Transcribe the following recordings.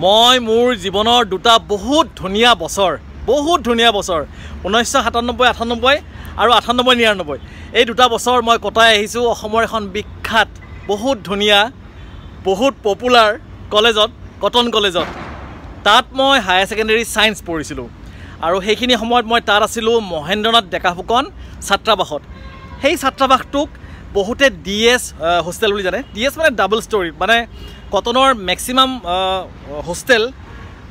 মই মোৰ জীৱনৰ দুটা বহুত ধুনীয়া বছৰ 1997 98 আৰু 98 99 এই দুটা বছৰ মই কটাই আহিছোঁ অসমৰ এখন বিখ্যাত বহুত ধুনীয়া বহুত পপুলাৰ কলেজত কটন কলেজত তাত মই হায়াৰ সেকেন্ডাৰী সায়েন্স পঢ়িছিলোঁ আৰু সেইখিনি সময়ত মই তাত আছিলোঁ মহেন্দ্ৰনাথ ডেকা ফুকন ছাত্ৰাবাসত সেই ছাত্ৰাবাসটোক বহুতে ডিএছ হোষ্টেল বুলি জানে ডিএছ মানে ডাবল ষ্টৰী মানে কটনৰ ম্যাক্সিমাম হোষ্টেল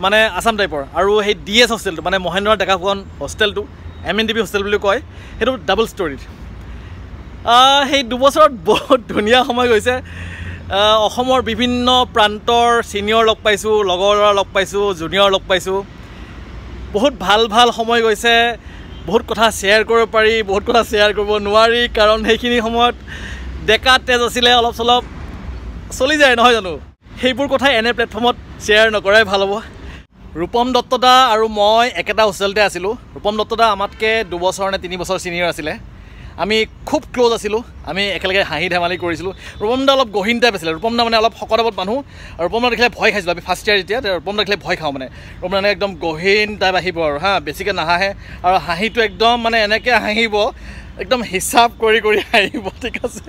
মানে আসাম টাইপৰ আৰু সেই ডিএছ হোষ্টেলটো মানে মহেন্দ্ৰনাথ ডেকা ফুকন হোষ্টেলটো এমএনডিবি হোষ্টেল বুলি কয় সেইটো ডাবল ষ্টৰীত সেই দুবছৰত বহুত ধুনীয়া সময় গৈছে অসমৰ বিভিন্ন প্ৰান্তৰ সিনিয়ৰ লগ পাইছোঁ লগৰ লগ পাইছোঁ জুনিয়ৰ লগ পাইছোঁ বহুত ভাল সময় গৈছে বহুত কথা শেয়াৰ কৰিব পাৰি বহুত কথা শেয়াৰ কৰিব নোৱাৰি কাৰণ সেইখিনি সময়ত ডেকা তেজ আছিলে অলপ চলপ চলি যায় নহয় জানো সেইবোৰ কথা এনে প্লেটফৰ্মত শেয়াৰ নকৰাই ভাল হ'ব ৰূপম দত্তদা আৰু মই একেটা হোষ্টেলতে আছিলোঁ ৰূপম দত্তদা আমাতকৈ 2 বছৰ নে 3 বছৰ সিনিয়ৰ আছিলে আমি খুব ক্লোজ আছিলোঁ আমি একেলগে হাঁহি ধেমালি কৰিছিলোঁ ৰূপমদা অলপ গহীন টাইপ আছিলে ৰূপমদা মানে অলপ শকতৱত মানুহ আৰু ৰূপমদা দেখিলে ভয় খাইছিলোঁ আমি ফাৰ্ষ্ট ইয়াৰ যেতিয়া ৰূপমদা দেখিলে ভয় খাওঁ মানে ৰূপমদা একদম গহীন টাইপ আহিব আৰু বেছিকৈ নাহাঁহে আৰু হাঁহিটো একদম মানে এনেকৈ হাঁহিব একদম হিচাপ কৰি হাঁহিব ঠিক আছে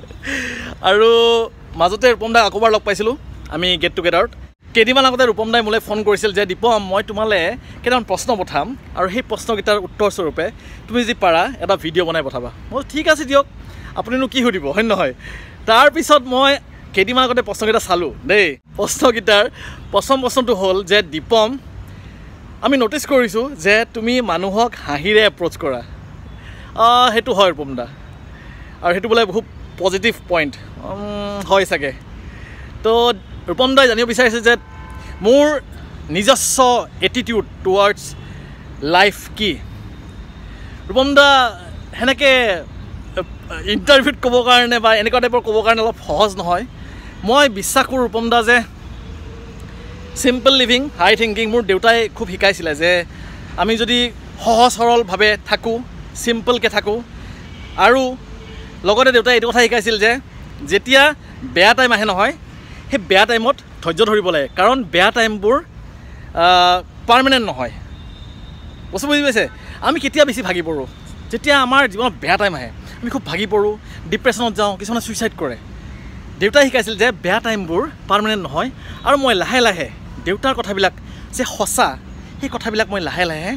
আৰু মাজতে ৰূপমদাক আকৌবাৰ লগ পাইছিলোঁ আমি গেট টুগেডাৰত কেইদিনমান আগতে ৰূপমদাই মোলৈ ফোন কৰিছিল যে দীপম মই তোমালৈ কেইটামান প্ৰশ্ন পঠাম আৰু সেই প্ৰশ্নকেইটাৰ উত্তৰস্বৰূপে তুমি যদি পাৰা এটা ভিডিঅ' বনাই পঠাবা মই ঠিক আছে দিয়ক আপুনিনো কি সুধিব হয় নহয় তাৰপিছত মই কেইদিনমান আগতে প্ৰশ্নকেইটা চালোঁ দেই প্ৰশ্নকেইটাৰ প্ৰথম প্ৰশ্নটো হ'ল যে দীপম আমি ন'টিছ কৰিছোঁ যে তুমি মানুহক হাঁহিৰে এপ্ৰ'চ কৰা সেইটো হয় ৰূপমদা আৰু সেইটো বোলে বহুত পজিটিভ পইণ্ট হয় চাগে তো ৰূপমদাই জানিব বিচাৰিছে যে মোৰ নিজস্ব এটিটিউড টুৱাৰ্ডছ লাইফ কি ৰূপমদা সেনেকৈ ইণ্টাৰভিউত ক'বৰ কাৰণে বা এনেকুৱা টাইপৰ ক'বৰ কাৰণে অলপ সহজ নহয় মই বিশ্বাস কৰোঁ ৰূপমদা যে চিম্পল লিভিং হাই থিংকিং মোৰ দেউতাই খুব শিকাইছিলে যে আমি যদি সহজ সৰলভাৱে থাকোঁ চিম্পলকৈ থাকোঁ আৰু লগতে দেউতাই এইটো কথা শিকাইছিল যে যেতিয়া বেয়া টাইম আহে নহয় সেই বেয়া টাইমত ধৈৰ্য ধৰিব লাগে কাৰণ বেয়া টাইমবোৰ পাৰ্মানেণ্ট নহয় বস্তু বুজি পাইছে আমি কেতিয়া বেছি ভাগি পৰোঁ যেতিয়া আমাৰ জীৱনত বেয়া টাইম আহে আমি খুব ভাগি পৰোঁ ডিপ্ৰেশ্যনত যাওঁ কিছুমানে ছুইচাইড কৰে দেউতাই শিকাইছিল যে বেয়া টাইমবোৰ পাৰ্মানেণ্ট নহয় আৰু মই লাহে লাহে দেউতাৰ কথাবিলাক যে সঁচা সেই কথাবিলাক মই লাহে লাহে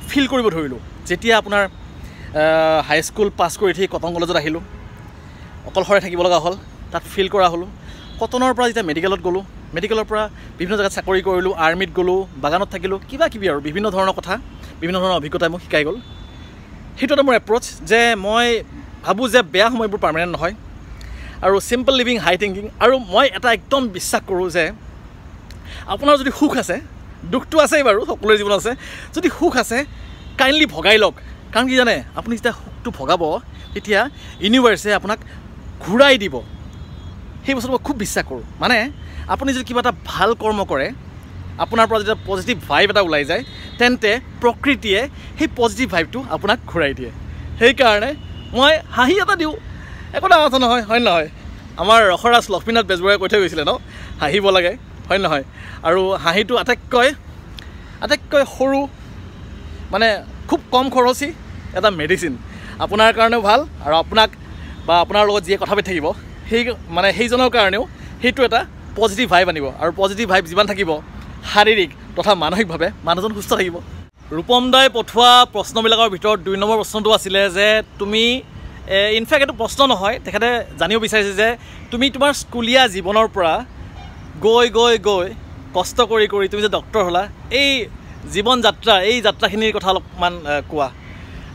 ফিল কৰিব ধৰিলোঁ যেতিয়া আপোনাৰ হাইস্কুল পাছ কৰি উঠি কটন কলেজত আহিলোঁ অকলশৰে থাকিব লগা হ'ল তাত ফিল কৰা হ'লোঁ কটনৰ পৰা যেতিয়া মেডিকেলত গ'লোঁ মেডিকেলৰ পৰা বিভিন্ন জেগাত চাকৰি কৰিলোঁ আৰ্মিত গ'লোঁ বাগানত থাকিলোঁ কিবা কিবি আৰু বিভিন্ন ধৰণৰ কথা বিভিন্ন ধৰণৰ অভিজ্ঞতাই মোক শিকাই গ'ল সেইটো এটা মোৰ এপ্ৰ'চ যে মই ভাবোঁ যে বেয়া সময়বোৰ পাৰ্মানেণ্ট নহয় আৰু চিম্পল লিভিং হাই থিংকিং আৰু মই এটা একদম বিশ্বাস কৰোঁ যে আপোনাৰ যদি সুখ আছে দুখটো আছেই বাৰু সকলোৰে জীৱনত আছে যদি সুখ আছে কাইণ্ডলি ভগাই লওক কাৰণ কি জানে আপুনি যেতিয়া সুখটো ভগাব তেতিয়া ইউনিভাৰ্ছে আপোনাক ঘূৰাই দিব সেই বস্তুটো মই খুব বিশ্বাস কৰোঁ মানে আপুনি যদি কিবা এটা ভাল কৰ্ম কৰে আপোনাৰ পৰা যেতিয়া পজিটিভ ভাইব এটা ওলাই যায় তেন্তে প্ৰকৃতিয়ে সেই পজিটিভ ভাইবটো আপোনাক ঘূৰাই দিয়ে সেইকাৰণে মই হাঁহি এটা দিওঁ একো ডাঙৰ কথা নহয় হয় নহয় আমাৰ ৰসৰাজ লক্ষ্মীনাথ বেজবৰুৱাই কৈ থৈ গৈছিলে ন হাঁহিব লাগে হয় নহয় আৰু হাঁহিটো আটাইতকৈ সৰু মানে খুব কম খৰচী এটা মেডিচিন আপোনাৰ কাৰণেও ভাল আৰু আপোনাক বা আপোনাৰ লগত যিয়ে কথা পাতি থাকিব সেইজনৰ কাৰণেও সেইটো এটা পজিটিভ ভাইব আনিব আৰু পজিটিভ ভাইব যিমান থাকিব শাৰীৰিক তথা মানসিকভাৱে মানুহজন সুস্থ থাকিব ৰূপমদাই পঠোৱা প্ৰশ্নবিলাকৰ ভিতৰত 2 নম্বৰ প্ৰশ্নটো আছিলে যে তুমি ইনফেক্ট এইটো প্ৰশ্ন নহয় তেখেতে জানিব বিচাৰিছে যে তুমি তোমাৰ স্কুলীয়া জীৱনৰ পৰা গৈ কষ্ট কৰি তুমি যে ডক্টৰ হ'লা এই জীৱন যাত্ৰা এই যাত্ৰাখিনিৰ কথা অলপমান কোৱা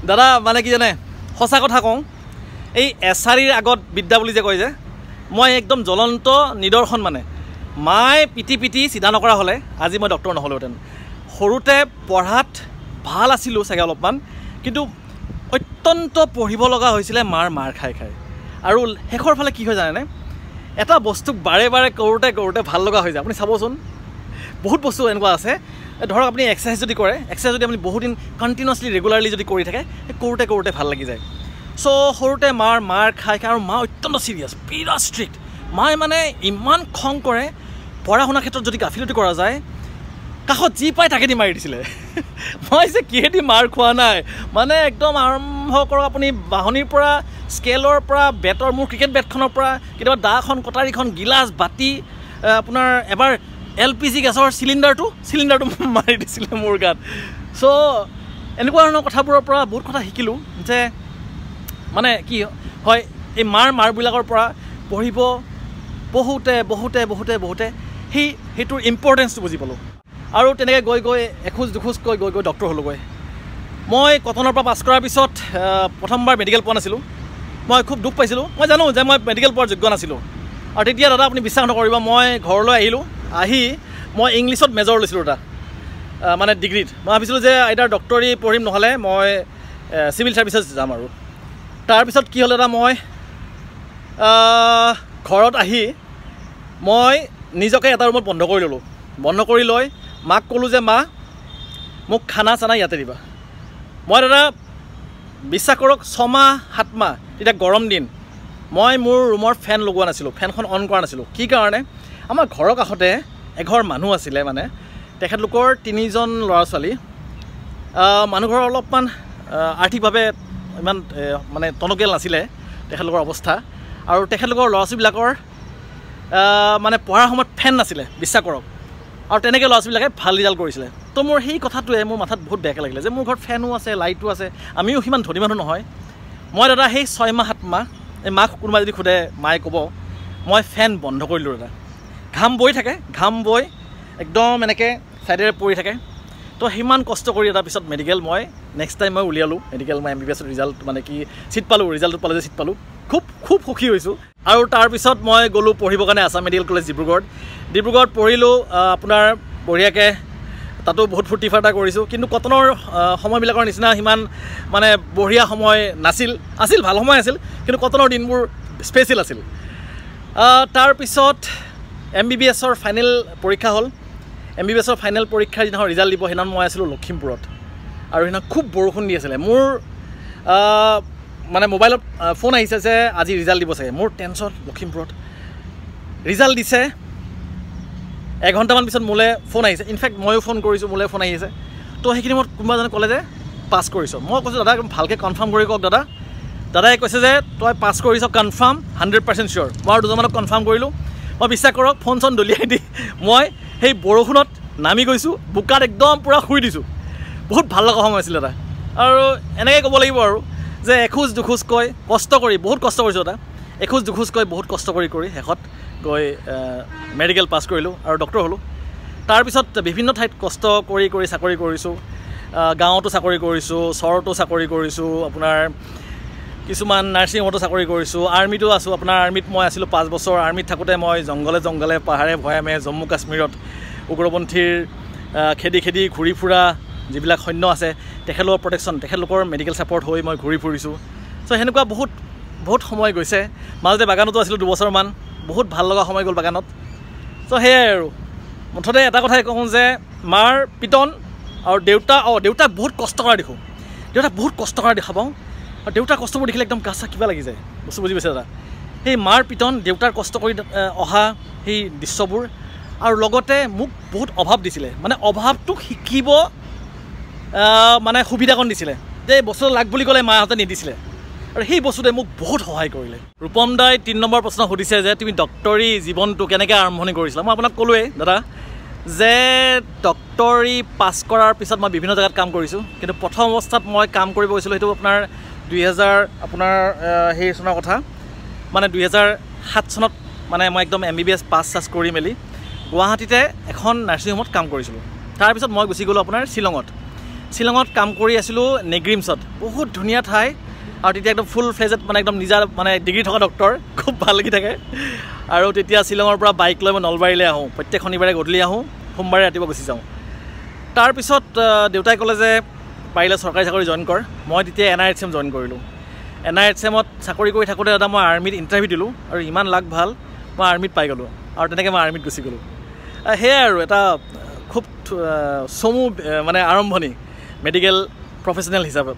দাদা মানে কি জানে সঁচা কথা কওঁ এই এছাৰিৰ আগত বিদ্যা বুলি যে কয় যে মই একদম জ্বলন্ত নিদৰ্শন মানে মায়ে পিটি চিধা নকৰা হ'লে আজি মই ডক্টৰ নহ'লোহেঁতেন সৰুতে পঢ়াত ভাল আছিলোঁ চাগে অলপমান কিন্তু অত্যন্ত পঢ়িব লগা হৈছিলে মাৰ খাই আৰু শেষৰ ফালে কি হয় জানেনে এটা বস্তুক বাৰে কৰোঁতে ভাল লগা হৈ যায় আপুনি চাবচোন বহুত বস্তু এনেকুৱা আছে ধৰক আপুনি এক্সাৰচাইজ যদি কৰে এক্সাৰচাইজ যদি আপুনি বহুত দিন কণ্টিনিউৱাছলি ৰেগুলাৰলি যদি কৰি থাকে কৰোঁতে ভাল লাগি যায় সো সৰুতে মাৰ খাই আৰু মা অত্যন্ত সিৰিয়াস বিৰাট ষ্ট্ৰিক্ট মায়ে মানে ইমান খং কৰে পঢ়া শুনাৰ ক্ষেত্ৰত যদি গাফিলতি কৰা যায় কাষত যি পাই তাকে দি মাৰি দিছিলে মই যে কিহেদি মাৰ খোৱা নাই মানে একদম আৰম্ভ কৰক আপুনি বাহনিৰ পৰা স্কেলৰ পৰা বেটৰ মোৰ ক্ৰিকেট বেটখনৰ পৰা কেতিয়াবা দাখন কটাৰীখন গিলাচ বাতি আপোনাৰ এবাৰ LPG গেছৰ চিলিণ্ডাৰটো মাৰি দিছিলে মোৰ গাত চ' এনেকুৱা ধৰণৰ কথাবোৰৰ পৰা বহুত কথা শিকিলোঁ যে মানে কি হয় এই মাৰবিলাকৰ পৰা পঢ়িব বহুতে সেইটোৰ ইম্পৰ্টেঞ্চটো বুজি পালোঁ আৰু তেনেকৈ গৈ এখোজ দুখোজকৈ গৈ ডক্টৰ হ'লোগৈ মই কটনৰ পৰা পাছ কৰাৰ পিছত প্ৰথমবাৰ মেডিকেল পোৱা নাছিলোঁ মই খুব দুখ পাইছিলোঁ মই জানো যে মই মেডিকেল পোৱাৰ যোগ্য নাছিলোঁ আৰু তেতিয়া দাদা আপুনি বিশ্বাস নকৰিব মই ঘৰলৈ আহিলোঁ আহি মই ইংলিছত মেজৰ লৈছিলোঁ দাদা মানে ডিগ্ৰীত মই ভাবিছিলোঁ যে আইদাৰ ডক্টৰী পঢ়িম নহ'লে মই চিভিল ছাৰ্ভিচেছ যাম আৰু তাৰপিছত কি হ'ল দাদা মই ঘৰত আহি মই নিজকে এটা ৰুমত বন্ধ কৰি ল'লোঁ বন্ধ কৰি লৈ মাক ক'লোঁ যে মা মোক খানা চানা ইয়াতে দিবা মই দাদা বিশ্বাস কৰক 6 মাহ 7 মাহ তেতিয়া গৰম দিন মই মোৰ ৰুমৰ ফেন লগোৱা নাছিলোঁ ফেনখন অন কৰা নাছিলোঁ কি কাৰণে আমাৰ ঘৰৰ কাষতে এঘৰ মানুহ আছিলে মানে তেখেতলোকৰ 3জন ল'ৰা ছোৱালী মানুহঘৰ অলপমান আৰ্থিকভাৱে ইমান মানে টনকিয়াল নাছিলে তেখেতলোকৰ অৱস্থা আৰু তেখেতলোকৰ ল'ৰা ছোৱালীবিলাকৰ মানে পঢ়াৰ সময়ত ফেন নাছিলে বিশ্বাস কৰক আৰু তেনেকৈ ল'ৰা ছোৱালীবিলাকে ভাল ৰিজাল্ট কৰিছিলে তো মোৰ সেই কথাটোৱে মোৰ মাথাত বহুত বেয়াকৈ লাগিলে যে মোৰ ঘৰত ফেনো আছে লাইটো আছে আমিও সিমান ধনী মানুহ নহয় মই দাদা সেই 6 মাহ 7 মাহ এই মাক কোনোবা যদি সোধে মায়ে ক'ব মই ফেন বন্ধ কৰিলোঁ দাদা ঘাম বৈ একদম এনেকৈ ছাইডেৰে পৰি থাকে তো সিমান কষ্ট কৰি এটা পিছত মেডিকেল মই নেক্সট টাইম মই উলিয়ালোঁ মেডিকেল মই MBBS ৰিজাল্ট মানে কি ছিট পালোঁ ৰিজাল্টটো পালে যে ছিট পালোঁ খুব সুখী হৈছোঁ আৰু তাৰপিছত মই গ'লোঁ পঢ়িবৰ কাৰণে আছাম মেডিকেল কলেজ ডিব্ৰুগড়ত পঢ়িলোঁ আপোনাৰ বঢ়িয়াকৈ তাতো বহুত ফূৰ্তি ফাৰ্তা কৰিছোঁ কিন্তু কটনৰ সময়বিলাকৰ নিচিনা সিমান মানে বঢ়িয়া সময় আছিল ভাল সময় আছিল কিন্তু কটনৰ দিনবোৰ স্পেচিয়েল আছিল তাৰপিছত MBBSৰ ফাইনেল পৰীক্ষা হ'ল MBBSৰ ফাইনেল পৰীক্ষাৰ যিদিনাখন ৰিজাল্ট দিব সেইদিনাখন মই আছিলোঁ লখিমপুৰত আৰু সেইদিনা খুব বৰষুণ দি আছিলে মোৰ মানে মোবাইলত ফোন আহিছে যে আজি ৰিজাল্ট দিব চাগে মোৰ টেনশ্যন লখিমপুৰত ৰিজাল্ট দিছে এঘণ্টামান পিছত মোলৈ ফোন আহিছে ইনফেক্ট ময়ো ফোন কৰিছোঁ মোলৈ ফোন আহিছে তো সেইখিনি সময়ত কোনোবা এজনে ক'লে যে পাছ কৰিছ মই কৈছোঁ দাদা ভালকৈ কনফাৰ্ম কৰি কওক দাদাই কৈছে যে তই পাছ কৰিছ কনফাৰ্ম 100% চিয়'ৰ মই আৰু দুজনমানক কনফাৰ্ম কৰিলোঁ মই বিশ্বাস কৰক ফোন চন দলিয়াই দি মই সেই বৰষুণত নামি গৈছোঁ বোকাত একদম পূৰা শুই দিছোঁ বহুত ভাল লগা সময় আছিল দাদা আৰু এনেকৈ ক'ব লাগিব আৰু যে এখোজ দুখোজকৈ কষ্ট কৰি বহুত কষ্ট কৰিছোঁ দাদা এখোজ দুখোজকৈ বহুত কষ্ট কৰি শেষত গৈ মেডিকেল পাছ কৰিলোঁ আৰু ডক্টৰ হ'লোঁ তাৰপিছত বিভিন্ন ঠাইত কষ্ট কৰি চাকৰি কৰিছোঁ গাঁৱতো চাকৰি কৰিছোঁ চহৰতো চাকৰি কৰিছোঁ আপোনাৰ কিছুমান নাৰ্ছিং হোমতো চাকৰি কৰিছোঁ আৰ্মিতো আছোঁ আপোনাৰ আৰ্মিত মই আছিলোঁ 5 বছৰ আৰ্মিত থাকোঁতে মই জংঘলে পাহাৰে ভৈয়ামে জম্মু কাশ্মীৰত উগ্ৰপন্থীৰ খেদি ঘূৰি ফুৰা যিবিলাক সৈন্য আছে তেখেতলোকৰ প্ৰটেকশ্যন তেখেতলোকৰ মেডিকেল ছাপৰ্ট হৈ মই ঘূৰি ফুৰিছোঁ চ' সেনেকুৱা বহুত সময় গৈছে মাজতে বাগানতো আছিলোঁ 2 বছৰমান বহুত ভাল লগা সময় গ'ল বাগানত চ' সেয়াই আৰু মুঠতে এটা কথাই কওঁ যে মাৰ পিটন আৰু দেউতাক বহুত কষ্ট কৰা দেখোঁ বহুত কষ্ট কৰা দেখা পাওঁ আৰু দেউতাৰ কষ্টবোৰ দেখিলে একদম গা চা কিবা লাগি যায় বস্তু বুজি পাইছে দাদা সেই মাৰ পিটন দেউতাৰ কষ্ট কৰি অহা সেই দৃশ্যবোৰ আৰু লগতে মোক বহুত অভাৱ দিছিলে মানে অভাৱটোক শিকিব মানে সুবিধাকণ দিছিলে যে এই বস্তুটো লাগ বুলি ক'লে মাহঁতে নিদিছিলে আৰু সেই বস্তুটোৱে মোক বহুত সহায় কৰিলে ৰূপম দাই 3 নম্বৰ প্ৰশ্ন সুধিছে যে তুমি ডক্টৰী জীৱনটো কেনেকৈ আৰম্ভণি কৰিছিলা মই আপোনাক ক'লোৱেই দাদা যে ডক্টৰী পাছ কৰাৰ পিছত মই বিভিন্ন জেগাত কাম কৰিছোঁ কিন্তু প্ৰথম অৱস্থাত মই কাম কৰিব গৈছিলোঁ সেইটো আপোনাৰ 2000 আপোনাৰ সেই চনৰ কথা মানে 2007 চনত মানে মই একদম MBBS পাছ কৰি মেলি গুৱাহাটীতে এখন নাৰ্ছিং হোমত কাম কৰিছিলোঁ তাৰপিছত মই গুচি গ'লোঁ আপোনাৰ শ্বিলঙত কাম কৰি আছিলোঁ নেগ্ৰিমছত বহুত ধুনীয়া ঠাই আৰু তেতিয়া একদম ফুল ফ্লেজত মানে একদম নিজা মানে ডিগ্ৰী থকা ডক্টৰ খুব ভাল লাগি থাকে আৰু তেতিয়া শ্বিলঙৰ পৰা বাইক লৈ মই নলবাৰীলৈ আহোঁ প্ৰত্যেক শনিবাৰে গধূলি আহোঁ সোমবাৰে ৰাতিপুৱা গুচি যাওঁ তাৰপিছত দেউতাই ক'লে যে পাৰিলে চৰকাৰী চাকৰি জইন কৰ মই তেতিয়া NIHM জইন কৰিলোঁ NIHMত চাকৰি কৰি থাকোঁতে দাদা মই আৰ্মিত ইণ্টাৰভিউ দিলোঁ আৰু ইমান লাগ ভাল মই আৰ্মিত পাই গ'লোঁ আৰু তেনেকৈ মই আৰ্মিত গুচি গ'লোঁ সেয়াই আৰু এটা খুব চমু মানে আৰম্ভণি মেডিকেল প্ৰফেশ্যনেল হিচাপত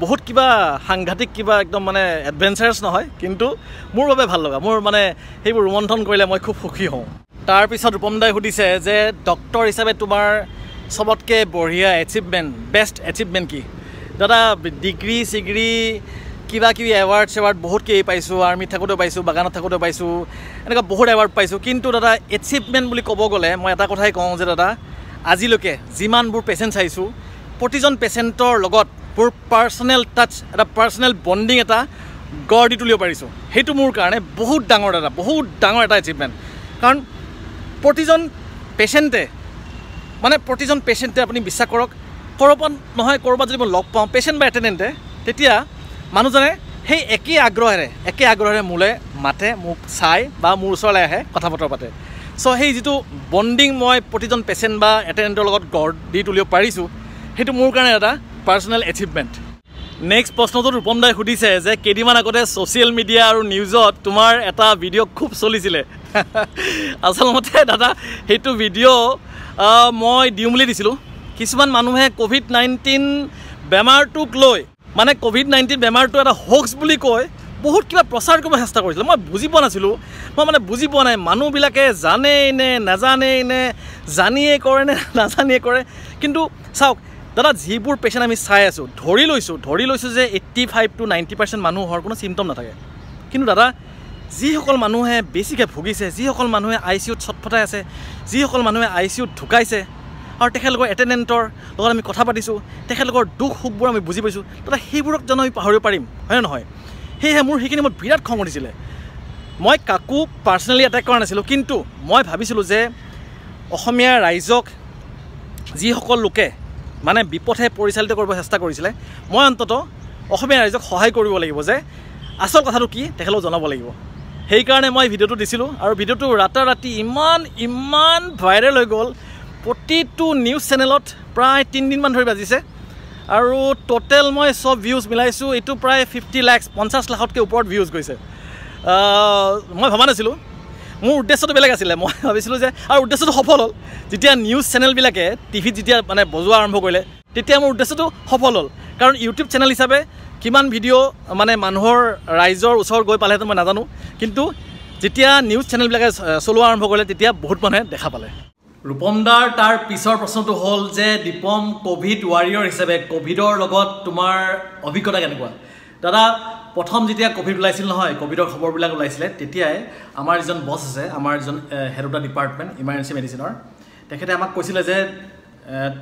বহুত কিবা সাংঘাতিক কিবা একদম মানে এডভেঞ্চাৰাছ নহয় কিন্তু মোৰ বাবে ভাল লগা মোৰ মানে সেইবোৰ ৰোমন্থন কৰিলে মই খুব সুখী হওঁ তাৰপিছত ৰূপম দাই সুধিছে যে ডক্টৰ হিচাপে তোমাৰ সবতকৈ বঢ়িয়া এচিভমেণ্ট বেষ্ট এচিভমেণ্ট কি দাদা ডিগ্ৰী চিগ্ৰী কিবা কিবি এৱাৰ্ড বহুত কি পাইছোঁ আৰ্মিত থাকোঁতেও পাইছোঁ বাগানত থাকোঁতেও পাইছোঁ এনেকুৱা বহুত এৱাৰ্ড পাইছোঁ কিন্তু দাদা এচিভমেণ্ট বুলি ক'ব গ'লে মই এটা কথাই কওঁ যে দাদা আজিলৈকে যিমানবোৰ পেচেণ্ট চাইছোঁ প্ৰতিজন পেচেণ্টৰ লগত মোৰ পাৰ্চনেল টাচ এটা পাৰ্চনেল বণ্ডিং এটা গঢ় দি তুলিব পাৰিছোঁ সেইটো মোৰ কাৰণে বহুত ডাঙৰ দাদা বহুত ডাঙৰ এটা এচিভমেণ্ট কাৰণ প্ৰতিজন পেচেণ্টে আপুনি বিশ্বাস কৰক ক'ৰবাত নহয় ক'ৰবাত যদি মই লগ পাওঁ পেচেণ্ট বা এটেণ্ডেণ্টে তেতিয়া মানুহজনে সেই একেই আগ্ৰহেৰে মোলৈ মাতে মোক চাই বা মোৰ ওচৰলৈ আহে কথা বতৰা পাতে চ' সেই যিটো বণ্ডিং মই প্ৰতিজন পেচেণ্ট বা এটেণ্ডেণ্টৰ লগত গঢ় দি তুলিব পাৰিছোঁ সেইটো মোৰ কাৰণে এটা পাৰ্চনেল এচিভমেণ্ট নেক্সট প্ৰশ্নটো ৰূপম দাই সুধিছে যে কেইদিনমান আগতে ছ'চিয়েল মিডিয়া আৰু নিউজত তোমাৰ এটা ভিডিঅ' খুব চলিছিলে আচলমতে দাদা সেইটো ভিডিঅ' মই দিওঁ বুলি দিছিলোঁ কিছুমান মানুহে COVID-19 বেমাৰটোক লৈ মানে COVID-19 বেমাৰটো এটা হোক্স বুলি কয় বহুত কিবা প্ৰচাৰ কৰিব চেষ্টা কৰিছিলে মই বুজি পোৱা নাছিলোঁ মই বুজি পোৱা নাই মানুহবিলাকে জানেই নে নাজানেই নে জানিয়ে কৰে নে নাজানিয়ে কৰে কিন্তু চাওক দাদা যিবোৰ পেচেণ্ট আমি চাই আছোঁ ধৰি লৈছোঁ যে 85 to 90% মানুহৰ কোনো চিমটম নাথাকে কিন্তু দাদা যিসকল মানুহে বেছিকৈ ভুগিছে যিসকল মানুহে ICUত ছটফটাই আছে যিসকল মানুহে ICUত ঢুকাইছে আৰু তেখেতলোকৰ এটেণ্ডেণ্টৰ লগত আমি কথা পাতিছোঁ তেখেতলোকৰ দুখ সুখবোৰ আমি বুজি পাইছোঁ দাদা সেইবোৰক জানো আমি পাহৰিব পাৰিম হয়নে নহয় সেয়েহে মোৰ সেইখিনি মই বিৰাট খং উঠিছিলে মই কাকো পাৰ্চনেলি এটেক কৰা নাছিলোঁ কিন্তু মই ভাবিছিলোঁ যে অসমীয়া ৰাইজক যিসকল লোকে মানে বিপথে পৰিচালিত কৰিব চেষ্টা কৰিছিলে মই অন্ততঃ অসমীয়া ৰাইজক সহায় কৰিব লাগিব যে আচল কথাটো কি তেখেতলোক জনাব লাগিব সেইকাৰণে মই ভিডিঅ'টো দিছিলোঁ আৰু ভিডিঅ'টো ৰাতাৰাতি ইমান ভাইৰেল হৈ গ'ল প্ৰতিটো নিউজ চেনেলত প্ৰায় 3 দিনমান ধৰি বাজিছে আৰু টোটেল মই সব ভিউজ মিলাইছোঁ এইটো প্ৰায় 50 লাখ 50 লাখতকৈ ওপৰত ভিউজ গৈছে মই ভবা নাছিলোঁ মোৰ উদ্দেশ্যটো বেলেগ আছিলে মই ভাবিছিলোঁ যে আৰু উদ্দেশ্যটো সফল হ'ল যেতিয়া নিউজ চেনেলবিলাকে টিভিত যেতিয়া মানে বজোৱা আৰম্ভ কৰিলে তেতিয়া মোৰ উদ্দেশ্যটো সফল হ'ল কাৰণ ইউটিউব চেনেল হিচাপে কিমান ভিডিঅ' মানে মানুহৰ ৰাইজৰ ওচৰত গৈ পালেহেঁতেন মই নাজানো কিন্তু যেতিয়া নিউজ চেনেলবিলাকে চলোৱা আৰম্ভ কৰিলে তেতিয়া বহুত মানুহে দেখা পালে ৰূপম দাৰ তাৰ পিছৰ প্ৰশ্নটো হ'ল যে দীপম কোভিড ৱাৰিয়ৰ হিচাপে কোভিডৰ লগত তোমাৰ অভিজ্ঞতা কেনেকুৱা দাদা প্ৰথম যেতিয়া কোভিড ওলাইছিল নহয় কোভিডৰ খবৰবিলাক ওলাইছিলে তেতিয়াই আমাৰ এজন বছ আছে আমাৰ এজন head of the department emergency মেডিচিনৰ তেখেতে আমাক কৈছিলে যে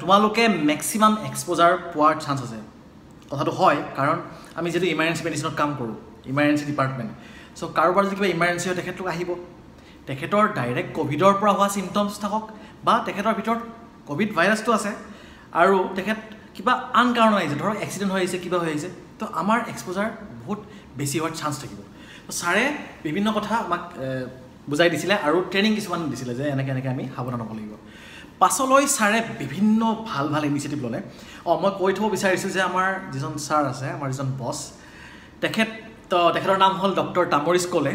তোমালোকে মেক্সিমাম এক্সপ'জাৰ পোৱাৰ চান্স আছে কথাটো হয় কাৰণ আমি যিটো ইমাৰ্জেঞ্চি মেডিচিনত কাম কৰোঁ ইমাৰ্জেঞ্চি ডিপাৰ্টমেণ্ট চ' কাৰোবাৰ যদি কিবা ইমাৰ্জেঞ্চি হয় তেখেতলোক আহিব তেখেতৰ ডাইৰেক্ট কোভিডৰ পৰা হোৱা চিমটমছ থাকক বা তেখেতৰ ভিতৰত কোভিড ভাইৰাছটো আছে আৰু তেখেত কিবা আন কাৰণ আহিছে ধৰক এক্সিডেণ্ট হৈ আহিছে কিবা হৈ আহিছে তো আমাৰ এক্সপ'জাৰ বহুত বেছি হোৱাৰ চান্স থাকিব তো ছাৰে বিভিন্ন কথা আমাক বুজাই দিছিলে আৰু ট্ৰেইনিং কিছুমান দিছিলে যে এনেকৈ আমি সাৱধান হ'ব লাগিব পাছলৈ ছাৰে বিভিন্ন ভাল ইনিচিয়েটিভ ল'লে মই কৈ থ'ব বিচাৰিছোঁ যে আমাৰ যিজন ছাৰ আছে আমাৰ যিজন বছ তেখেতৰ নাম হ'ল ডক্টৰ তামৰিছ কলে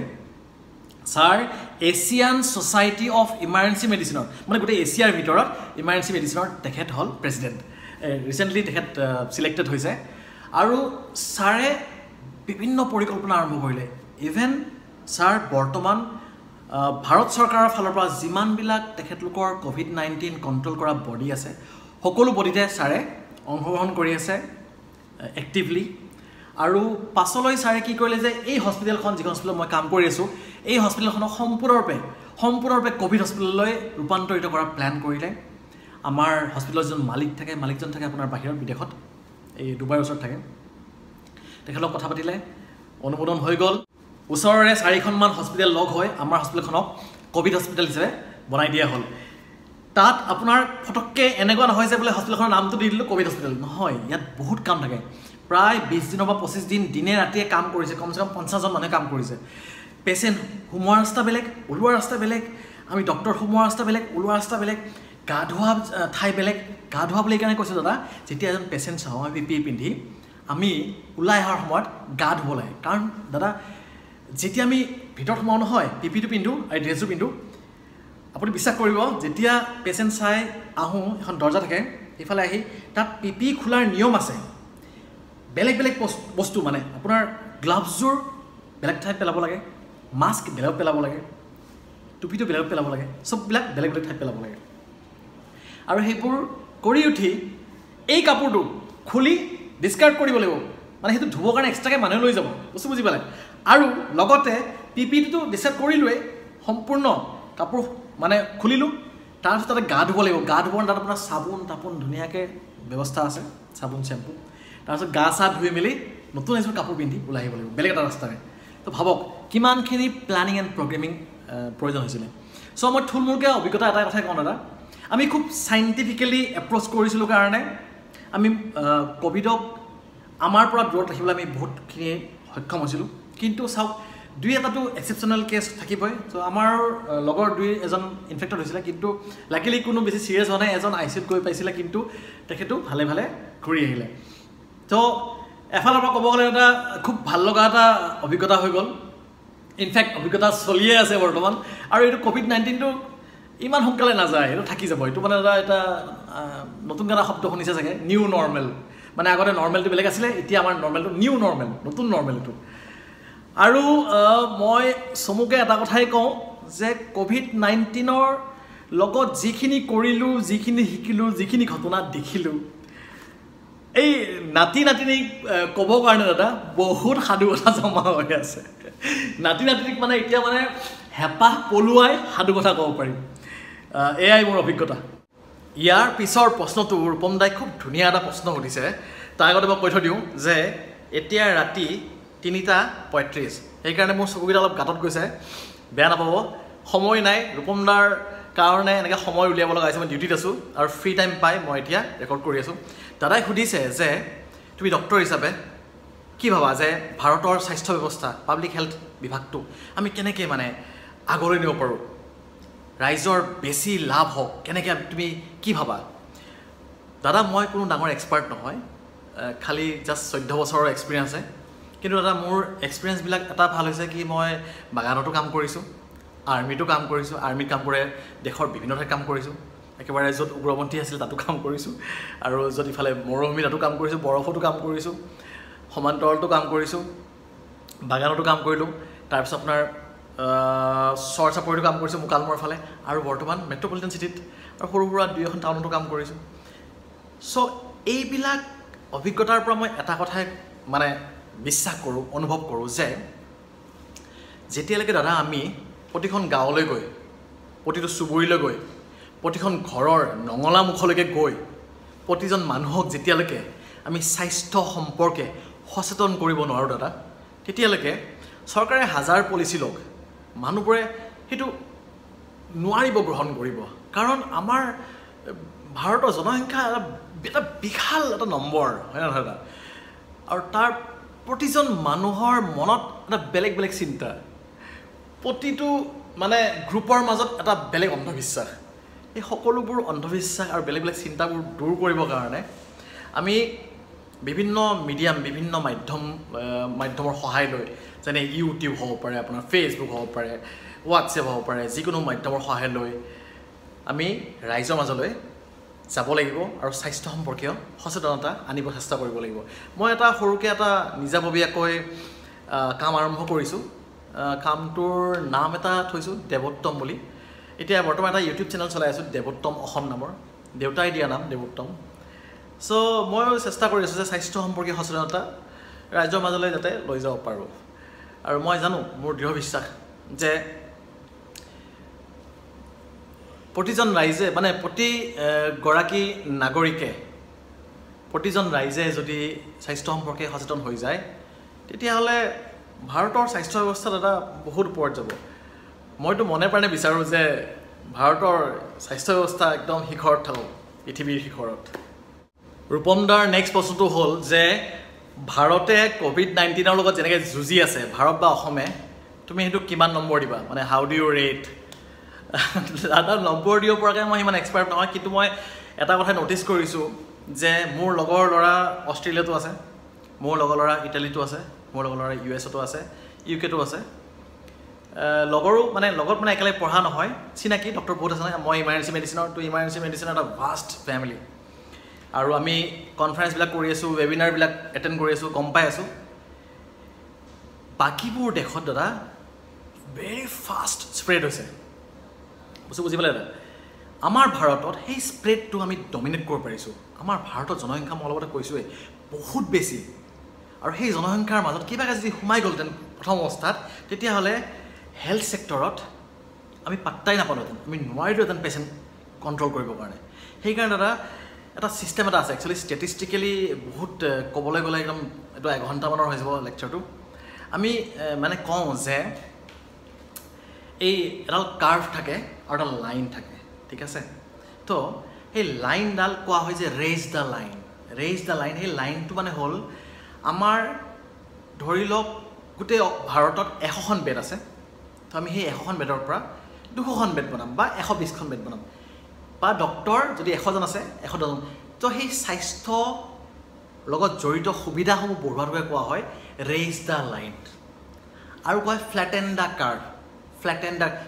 sir Asian society of emergency মেডিচিনৰ মানে গোটেই এছিয়াৰ ভিতৰত ইমাৰ্জেঞ্চি মেডিচিনৰ তেখেত হ'ল প্ৰেছিডেণ্ট ৰিচেণ্টলি তেখেত ছিলেক্টেড হৈছে আৰু ছাৰে বিভিন্ন পৰিকল্পনা আৰম্ভ কৰিলে ইভেন ছাৰ বৰ্তমান ভাৰত চৰকাৰৰ ফালৰ পৰা যিমানবিলাক তেখেতলোকৰ COVID-19 কণ্ট্ৰল কৰা বডি আছে সকলো বডিতে ছাৰে অংশগ্ৰহণ কৰি আছে এক্টিভলি আৰু পাছলৈ ছাৰে কি কৰিলে যে এই হস্পিটেলখন যিখন হস্পিটেলত মই কাম কৰি আছোঁ এই হস্পিটেলখনক সম্পূৰ্ণৰূপে কোভিড হস্পিটেললৈ ৰূপান্তৰিত কৰাৰ প্লেন কৰিলে আমাৰ হস্পিটেলৰ যিজন মালিকজন থাকে আপোনাৰ বাহিৰত বিদেশত এই ডুবাইৰ ওচৰত থাকে তেখেতক কথা পাতিলে অনুমোদন হৈ গ'ল ওচৰৰে 4খনমান হস্পিটেল লগ হৈ আমাৰ হস্পিটেলখনক কোভিড হস্পিটেল হিচাপে বনাই দিয়া হ'ল তাত আপোনাৰ ফটককৈ এনেকুৱা নহয় যে বোলে হস্পিটেলখনৰ নামটো দি দিলোঁ কোভিড হস্পিটেল নহয় ইয়াত বহুত কাম থাকে প্ৰায় 20 দিনৰ পৰা 25 দিন দিনে ৰাতিয়ে কাম কৰিছে কমচে কম 50জন মানুহে কাম কৰিছে পেচেণ্ট সোমোৱাৰ ৰাস্তা বেলেগ ওলোৱাৰ ৰাস্তা বেলেগ আমি ডক্টৰ সোমোৱাৰ ৰাস্তা বেলেগ ওলোৱাৰ ৰাস্তা বেলেগ গা ধোৱা ঠাই বেলেগ গা ধোৱা বুলি এইকাৰণে কৈছোঁ দাদা যেতিয়া এজন পেচেণ্ট চাওঁ আমি PPE পিন্ধি আমি ওলাই অহাৰ সময়ত গা ধুব লাগে কাৰণ দাদা যেতিয়া আমি ভিতৰত সোমাওঁ নহয় PPEটো পিন্ধো আৰু ড্ৰেছটো পিন্ধো আপুনি বিশ্বাস কৰিব যেতিয়া পেচেণ্ট চাই আহোঁ এখন দৰ্জা থাকে এইফালে আহি তাত PPE খোলাৰ নিয়ম আছে বেলেগ বস্তু মানে আপোনাৰ গ্লাভছযোৰ বেলেগ ঠাইত পেলাব লাগে মাস্ক বেলেগ পেলাব লাগে টুপিটো বেলেগত পেলাব লাগে চববিলাক বেলেগ বেলেগ ঠাইত পেলাব লাগে আৰু সেইবোৰ কৰি উঠি এই কাপোৰটো খুলি ডিসকাৰ্ড কৰিব লাগিব মানে সেইটো ধুবৰ কাৰণে এক্সট্ৰাকে মানুহ লৈ যাব বস্তু বুজি পালে আৰু লগতে পিপিটো ডিসকাৰ্ড কৰিলোৱে সম্পূৰ্ণ কাপোৰ মানে খুলিলো তাৰপিছত তাতে গা ধুব লাগিব গা ধুবৰ তাত আপোনাৰ চাবোন তাপোন ধুনীয়াকৈ ব্যৱস্থা আছে চাবোন শ্যাম্পু তাৰপিছত গা চা ধুই মেলি নতুন এযোৰ কাপোৰ পিন্ধি ওলাই আহিব লাগিব বেলেগ এটা ৰাস্তাৰে তো ভাবক কিমানখিনি প্লানিং এণ্ড প্ৰগ্ৰেমিং প্ৰয়োজন হৈছিলে চ' মই থুলমূলকৈ অভিজ্ঞতা এটা কথাই কওঁ দাদা আমি খুব চাইণ্টিফিকেলি এপ্ৰ'চ কৰিছিলোঁ কাৰণে আমি ক'ভিডক আমাৰ পৰা দূৰত ৰাখিবলৈ আমি বহুতখিনি সক্ষম হৈছিলোঁ কিন্তু চাওক দুই এটাটো এক্সেপশ্যনেল কেছ থাকিবই চ' আমাৰ লগৰ দুই এজন ইনফেক্টেড হৈছিলে কিন্তু লাকিলি কোনো বেছি চিৰিয়াছ হোৱা নাই এজন আই চি ইউত গৈ পাইছিলে কিন্তু তেখেতো ভালে ভালে ঘূৰি আহিলে তো এফালৰ পৰা ক'ব গ'লে এটা খুব ভাল লগা এটা অভিজ্ঞতা হৈ গ'ল ইনফেক্ট অভিজ্ঞতা চলিয়ে আছে বৰ্তমান আৰু এইটো ক'ভিড-19টো ইমান সোনকালে নাযায় এইটো থাকি যাব এইটো মানে এটা নতুনকৈ এটা শব্দ শুনিছে চাগে নিউ নৰ্মেল মানে আগতে নৰ্মেলটো বেলেগ আছিলে এতিয়া আমাৰ নৰ্মেলটো নিউ নৰ্মেল নতুন নৰ্মেলটো আৰু মই চমুকে এটা কথাই কওঁ যে ক'ভিড-19ৰ লগত যিখিনি কৰিলোঁ যিখিনি শিকিলোঁ যিখিনি ঘটনা দেখিলোঁ এই নাতি নাতিনীক ক'ব কাৰণে দাদা বহুত সাধু কথা জমা হৈ আছে নাতি নাতিনীক মানে এতিয়া মানে হেঁপাহ পলুৱাই সাধু কথা ক'ব পাৰিম এয়াই মোৰ অভিজ্ঞতা ইয়াৰ পিছৰ প্ৰশ্নটো ৰূপম দাই খুব ধুনীয়া এটা প্ৰশ্ন সুধিছে তাৰ আগতে মই কৈ থৈ দিওঁ যে এতিয়া ৰাতি 3:35 সেইকাৰণে মোৰ চকুকেইটা অলপ গাঁতত গৈছে বেয়া নাপাব সময় নাই ৰূপম দাৰ কাৰণে এনেকৈ সময় উলিয়াব লগা হৈছে মই ডিউটিত আছোঁ আৰু ফ্ৰী টাইম পাই মই এতিয়া ৰেকৰ্ড কৰি আছোঁ দাদাই সুধিছে যে তুমি ডক্টৰ হিচাপে কি ভাবা যে ভাৰতৰ স্বাস্থ্য ব্যৱস্থা পাব্লিক হেল্থ বিভাগটো আমি কেনেকৈ মানে আগলৈ নিব পাৰোঁ ৰাইজৰ বেছি লাভ হওক কেনেকৈ তুমি কি ভাবা দাদা মই কোনো ডাঙৰ এক্সপাৰ্ট নহয় খালি জাষ্ট 14 বছৰৰ এক্সপিৰিয়েঞ্চ আছে কিন্তু দাদা মোৰ এক্সপিৰিয়েঞ্চবিলাক এটা ভাল হৈছে কি মই বাগানতো কাম কৰিছোঁ আৰ্মিতো কাম কৰিছোঁ আৰ্মিত কাম কৰে দেশৰ বিভিন্ন ঠাইত কাম কৰিছোঁ একেবাৰে য'ত উগ্ৰপন্থী আছিল তাতো কাম কৰিছোঁ আৰু য'ত ইফালে মৰুভূমি তাতো কাম কৰিছোঁ বৰফতো কাম কৰিছোঁ সমান্তৰালতো কাম কৰিছোঁ বাগানতো কাম কৰিলোঁ তাৰপিছত আপোনাৰ চৰ চাপৰিতো কাম কৰিছোঁ মোকালমৰ ফালে আৰু বৰ্তমান মেট্ৰপলিটান চিটিত আৰু সৰু সুৰা 2-এখন টাউনতো কাম কৰিছোঁ চ' এইবিলাক অভিজ্ঞতাৰ পৰা মই এটা কথাই মানে বিশ্বাস কৰোঁ অনুভৱ কৰোঁ যে যেতিয়ালৈকে দাদা আমি প্ৰতিখন গাঁৱলৈ গৈ প্ৰতিটো চুবুৰীলৈ গৈ প্ৰতিখন ঘৰৰ নঙলা মুখলৈকে গৈ প্ৰতিজন মানুহক যেতিয়ালৈকে আমি স্বাস্থ্য সম্পৰ্কে সচেতন কৰিব নোৱাৰোঁ দাদা তেতিয়ালৈকে চৰকাৰে হাজাৰ পলিচি লওক মানুহবোৰে সেইটো নোৱাৰিব গ্ৰহণ কৰিব কাৰণ আমাৰ ভাৰতৰ জনসংখ্যা এটা বিশাল এটা নম্বৰ হয় নহয় দাদা আৰু তাৰ প্ৰতিজন মানুহৰ মনত এটা বেলেগ বেলেগ চিন্তা প্ৰতিটো মানে গ্ৰুপৰ মাজত এটা বেলেগ অন্ধবিশ্বাস এই সকলোবোৰ অন্ধবিশ্বাস আৰু বেলেগ বেলেগ চিন্তাবোৰ দূৰ কৰিবৰ কাৰণে আমি বিভিন্ন মিডিয়াম বিভিন্ন মাধ্যমৰ সহায় লৈ যেনে ইউটিউব হ'ব পাৰে আপোনাৰ ফেচবুক হ'ব পাৰে হোৱাটছএপ হ'ব পাৰে যিকোনো মাধ্যমৰ সহায় লৈ আমি ৰাইজৰ মাজলৈ যাব লাগিব আৰু স্বাস্থ্য সম্পৰ্কীয় সচেতনতা আনিব চেষ্টা কৰিব লাগিব মই এটা সৰুকৈ এটা নিজাববীয়াকৈ কাম আৰম্ভ কৰিছোঁ কামটোৰ নাম এটা থৈছোঁ দেৱোত্তম বুলি এতিয়া বৰ্তমান এটা ইউটিউব চেনেল চলাই আছোঁ দেৱোত্তম অসম নামৰ দেউতাই দিয়া নাম দেৱোত্তম চ' মই চেষ্টা কৰি আছোঁ যে স্বাস্থ্য সম্পৰ্কীয় সচেতনতা ৰাইজৰ মাজলৈ যাতে লৈ যাব পাৰোঁ আৰু মই জানো মোৰ দৃঢ় বিশ্বাস যে প্ৰতিজন ৰাইজে মানে প্ৰতিগৰাকী নাগৰিকে প্ৰতিজন ৰাইজে যদি স্বাস্থ্য সম্পৰ্কে সচেতন হৈ যায় তেতিয়াহ'লে ভাৰতৰ স্বাস্থ্য ব্যৱস্থা এটা বহুত ওপৰত যাব মইতো মনে প্ৰাণে বিচাৰোঁ যে ভাৰতৰ স্বাস্থ্য ব্যৱস্থা একদম শিখৰত থাকক পৃথিৱীৰ শিখৰত ৰূপম দাৰ নেক্সট প্ৰশ্নটো হ'ল যে ভাৰতে ক'ভিড-19ৰ লগত যেনেকৈ যুঁজি আছে ভাৰত বা অসমে তুমি সেইটো কিমান নম্বৰ দিবা মানে হাউ ডু ইউ ৰেট দাদা নম্বৰ দিব পৰাকৈ মই ইমান এক্সপাৰ্ট নহয় কিন্তু মই এটা কথা ন'টিচ কৰিছোঁ যে মোৰ লগৰ ল'ৰা অষ্ট্ৰেলিয়াতো আছে মোৰ লগৰ ল'ৰা ইটালীতো আছে মোৰ লগৰ ল'ৰা ইউএছতো আছে ইউকেতো আছে লগৰো মানে লগত মানে একেলগে পঢ়া নহয় চিনাকি ডক্টৰ বহুত আছে নহয় মই ইমাৰ্জেঞ্চি মেডিচিনৰ তো ইমাৰ্জেঞ্চি মেডিচিনৰ এটা ভাষ্ট ফেমিলি আৰু আমি কনফাৰেঞ্চবিলাক কৰি আছোঁ ৱেবিনাৰবিলাক এটেণ্ড কৰি আছোঁ গম পাই আছোঁ বাকীবোৰ দেশত দাদা ভেৰি ফাষ্ট স্প্ৰেড হৈছে বস্তু বুজি পালে আমাৰ ভাৰতত সেই স্প্ৰেডটো আমি ডমিনেট কৰিব পাৰিছোঁ আমাৰ ভাৰতৰ জনসংখ্যা মই অলপতে কৈছোঁৱেই বহুত বেছি আৰু সেই জনসংখ্যাৰ মাজত কিবা যদি সোমাই গ'লহেঁতেন প্ৰথম অৱস্থাত তেতিয়াহ'লে হেল্থ ছেক্টৰত আমি পাত্তাই নাপালোহেঁতেন আমি নোৱাৰিলোহেঁতেন পেচেণ্ট কণ্ট্ৰল কৰিবৰ কাৰণে সেইকাৰণে দাদা এটা ছিষ্টেম এটা আছে একচুৱেলি ষ্টেটিষ্টিকেলি বহুত ক'বলৈ গ'লে একদম এইটো এঘণ্টামানৰ হৈ যাব লেকচাৰটো আমি মানে কওঁ যে এই এডাল কাৰ্ভ থাকে আৰু এডাল লাইন থাকে ঠিক আছে তো সেই লাইনডাল কোৱা হয় যে ৰেজ দ্য লাইন সেই লাইনটো মানে হ'ল আমাৰ ধৰি লওক গোটেই ভাৰতত 100খন বেড আছে তো আমি সেই 100খন বেডৰ পৰা 200খন বেড বনাম বা 120খন বেড বনাম বা ডক্টৰ যদি 100জন আছে 100জন তো সেই স্বাস্থ্য লগত জড়িত সুবিধাসমূহ বঢ়োৱাটোকে কোৱা হয় ৰেজ দ্য লাইন আৰু কোৱা হয় ফ্লেটেন দ্য কাৰ্ভ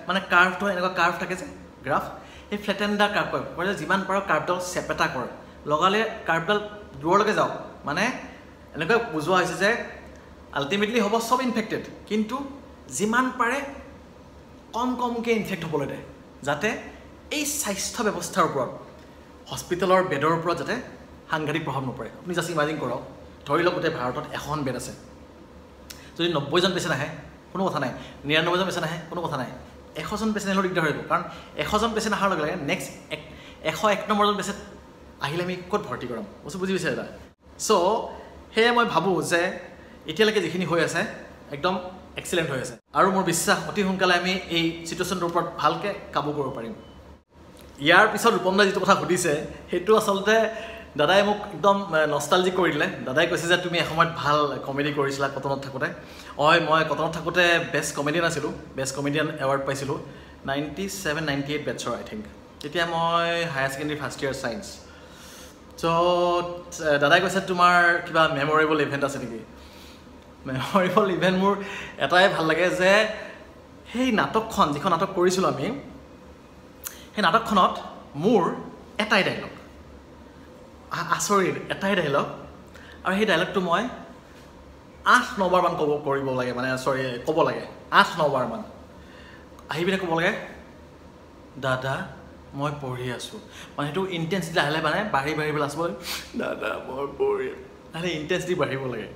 মানে কাৰ্ভটো এনেকুৱা কাৰ্ভ থাকে যে গ্ৰাফ সেই ফ্লেটেন দ্য কাৰ্ভ কয় যে যিমান পাৰোঁ কাৰ্ভডাল চেপেটা কৰ লগালে কাৰ্ভডাল দূৰলৈকে যাওক মানে এনেকৈ বুজোৱা হৈছে যে আল্টিমেটলি হ'ব চব ইনফেক্টেড কিন্তু যিমান পাৰে কমকৈ ইনফেক্ট হ'বলৈ দে যাতে এই স্বাস্থ্য ব্যৱস্থাৰ ওপৰত হস্পিটেলৰ বেডৰ ওপৰত যাতে সাংঘাতিক প্ৰভাৱ নপৰে আপুনি জাষ্ট ইমাজিন কৰক ধৰি লওক গোটেই ভাৰতত 100খন বেড আছে যদি 90জন পেচেণ্ট আহে কোনো কথা নাই 99জন পেচেণ্ট আহে কোনো কথা নাই 100জন পেচেণ্ট আহিলেও দিগদাৰ হৈ যাব কাৰণ 100জন পেচেণ্ট অহাৰ লগে লগে নেক্সট 101 নম্বৰজন পেচেণ্ট আহিলে আমি ক'ত ভৰ্তি কৰাম বস্তু বুজি পাইছে দাদা চ' সেয়ে মই ভাবোঁ যে এতিয়ালৈকে যিখিনি হৈ আছে একদম এক্সিলেণ্ট হৈ আছে আৰু মোৰ বিশ্বাস অতি সোনকালে আমি এই চিটুৱেশ্যনটোৰ ওপৰত ভালকৈ কাবু কৰিব পাৰিম ইয়াৰ পিছত ৰূপমদাই যিটো কথা সুধিছে সেইটো আচলতে দাদাই মোক একদম নষ্টালজিক কৰি দিলে দাদাই কৈছে যে তুমি এসময়ত ভাল কমেডি কৰিছিলা কটনত থাকোঁতে হয় মই কটনত থাকোঁতে বেষ্ট কমেডিয়ান আছিলোঁ বেষ্ট কমেডিয়ান এৱাৰ্ড পাইছিলোঁ 97-98 বেটছৰ আই থিংক তেতিয়া মই higher secondary first year science চ' দাদাই কৈছে তোমাৰ কিবা মেমৰেবল ইভেণ্ট আছে নেকি মেমৰেবল ইভেণ্ট মোৰ এটাই ভাল লাগে যে সেই নাটকখন যিখন নাটক কৰিছিলোঁ আমি সেই নাটকখনত মোৰ এটাই ডাইলগ আচৰিত এটাই ডাইলগ আৰু সেই ডাইলগটো মই 8-9 বাৰমান কৰিব লাগে মানে ক'ব লাগে 8-9 বাৰমান আহি পিনে ক'ব লাগে দাদা মই পঢ়ি আছোঁ মানে সেইটো ইণ্টেঞ্চিটি লাহে লাহে মানে বাঢ়ি পেলাই আছোঁ দাদা মই পঢ়ি লাহে ইণ্টেঞ্চিটি বাঢ়িব লাগে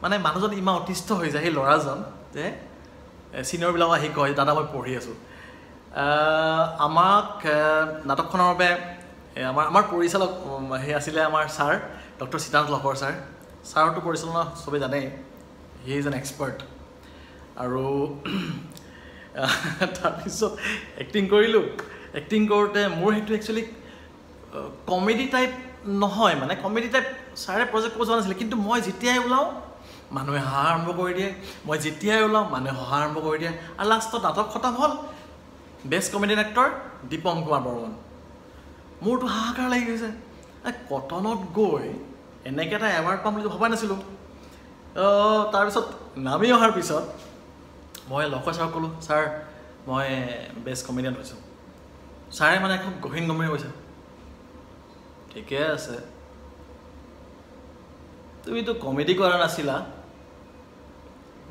মানে মানুহজন ইমান অতিষ্ঠ হৈ যায় সেই ল'ৰাজন যে ছিনিয়ৰবিলাকক আহি কয় দাদা মই পঢ়ি আছোঁ আমাক নাটকখনৰ বাবে আমাৰ পৰিচালক সেই আছিলে আমাৰ ছাৰ ডক্টৰ সীতান্ত লহকৰ ছাৰতো পৰিচালনা চবেই জানেই হি ইজ এন এক্সপাৰ্ট আৰু তাৰপিছত এক্টিং কৰিলোঁ এক্টিং কৰোঁতে মোৰ সেইটো একচুৱেলি কমেডি টাইপ নহয় মানে কমেডি টাইপ ছাৰে প্ৰজেক্ট কৰিব যোৱা নাছিলে কিন্তু মই যেতিয়াই ওলাওঁ মানুহে হাঁহ আৰম্ভ কৰি দিয়ে মই যেতিয়াই ওলাওঁ মানুহে হাঁহ আৰম্ভ কৰি দিয়ে আৰু লাষ্টত নাটক খতম হ'ল best comedian actor Dipam Kumar Barman মোৰতো হাহাকাৰ লাগি গৈছে কটনত গৈ এনেকৈ এটা এৱাৰ্ড পাম বুলি ভবাই নাছিলোঁ তাৰপিছত নামি অহাৰ পিছত মই লহকৰ ছাৰক ক'লোঁ ছাৰ মই বেষ্ট কমেডিয়ান হৈছোঁ ছাৰে মানে খুব গহীন গম্ভীৰ কৈছে ঠিকে আছে তুমিতো কমেডি কৰা নাছিলা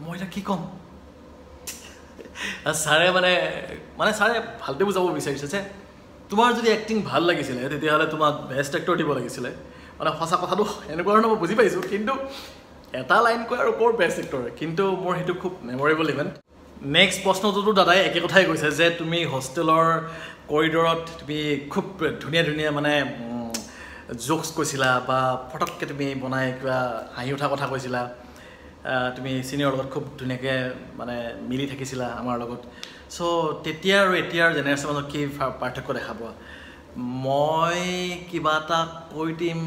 মই এতিয়া কি ক'ম ছাৰে মানে ছাৰে ভালতে বুজাব বিচাৰিছে যে তোমাৰ যদি এক্টিং ভাল লাগিছিলে তেতিয়াহ'লে তোমাক বেষ্ট এক্টৰ দিব লাগিছিলে মানে সঁচা কথাটো এনেকুৱা ধৰণৰ মই বুজি পাইছোঁ কিন্তু এটা লাইন কয় আৰু ক'ৰ বেষ্ট এক্টৰ কিন্তু মোৰ সেইটো খুব মেমৰেবল ইভেণ্ট নেক্সট প্ৰশ্নটোতো দাদাই একে কথাই কৈছে যে তুমি হোষ্টেলৰ কৰিডৰত তুমি খুব ধুনীয়া মানে জোকছ কৈছিলা বা ফটককৈ তুমি বনাই কিবা হাঁহি উঠা কথা কৈছিলা তুমি ছিনিয়ৰৰ লগত খুব ধুনীয়াকৈ মানে মিলি থাকিছিলা আমাৰ লগত চ' তেতিয়া আৰু এতিয়াৰ জেনেৰেশ্যনৰ মাজত কি পাৰ্থক্য দেখা পোৱা মই কিবা এটা কৈ দিম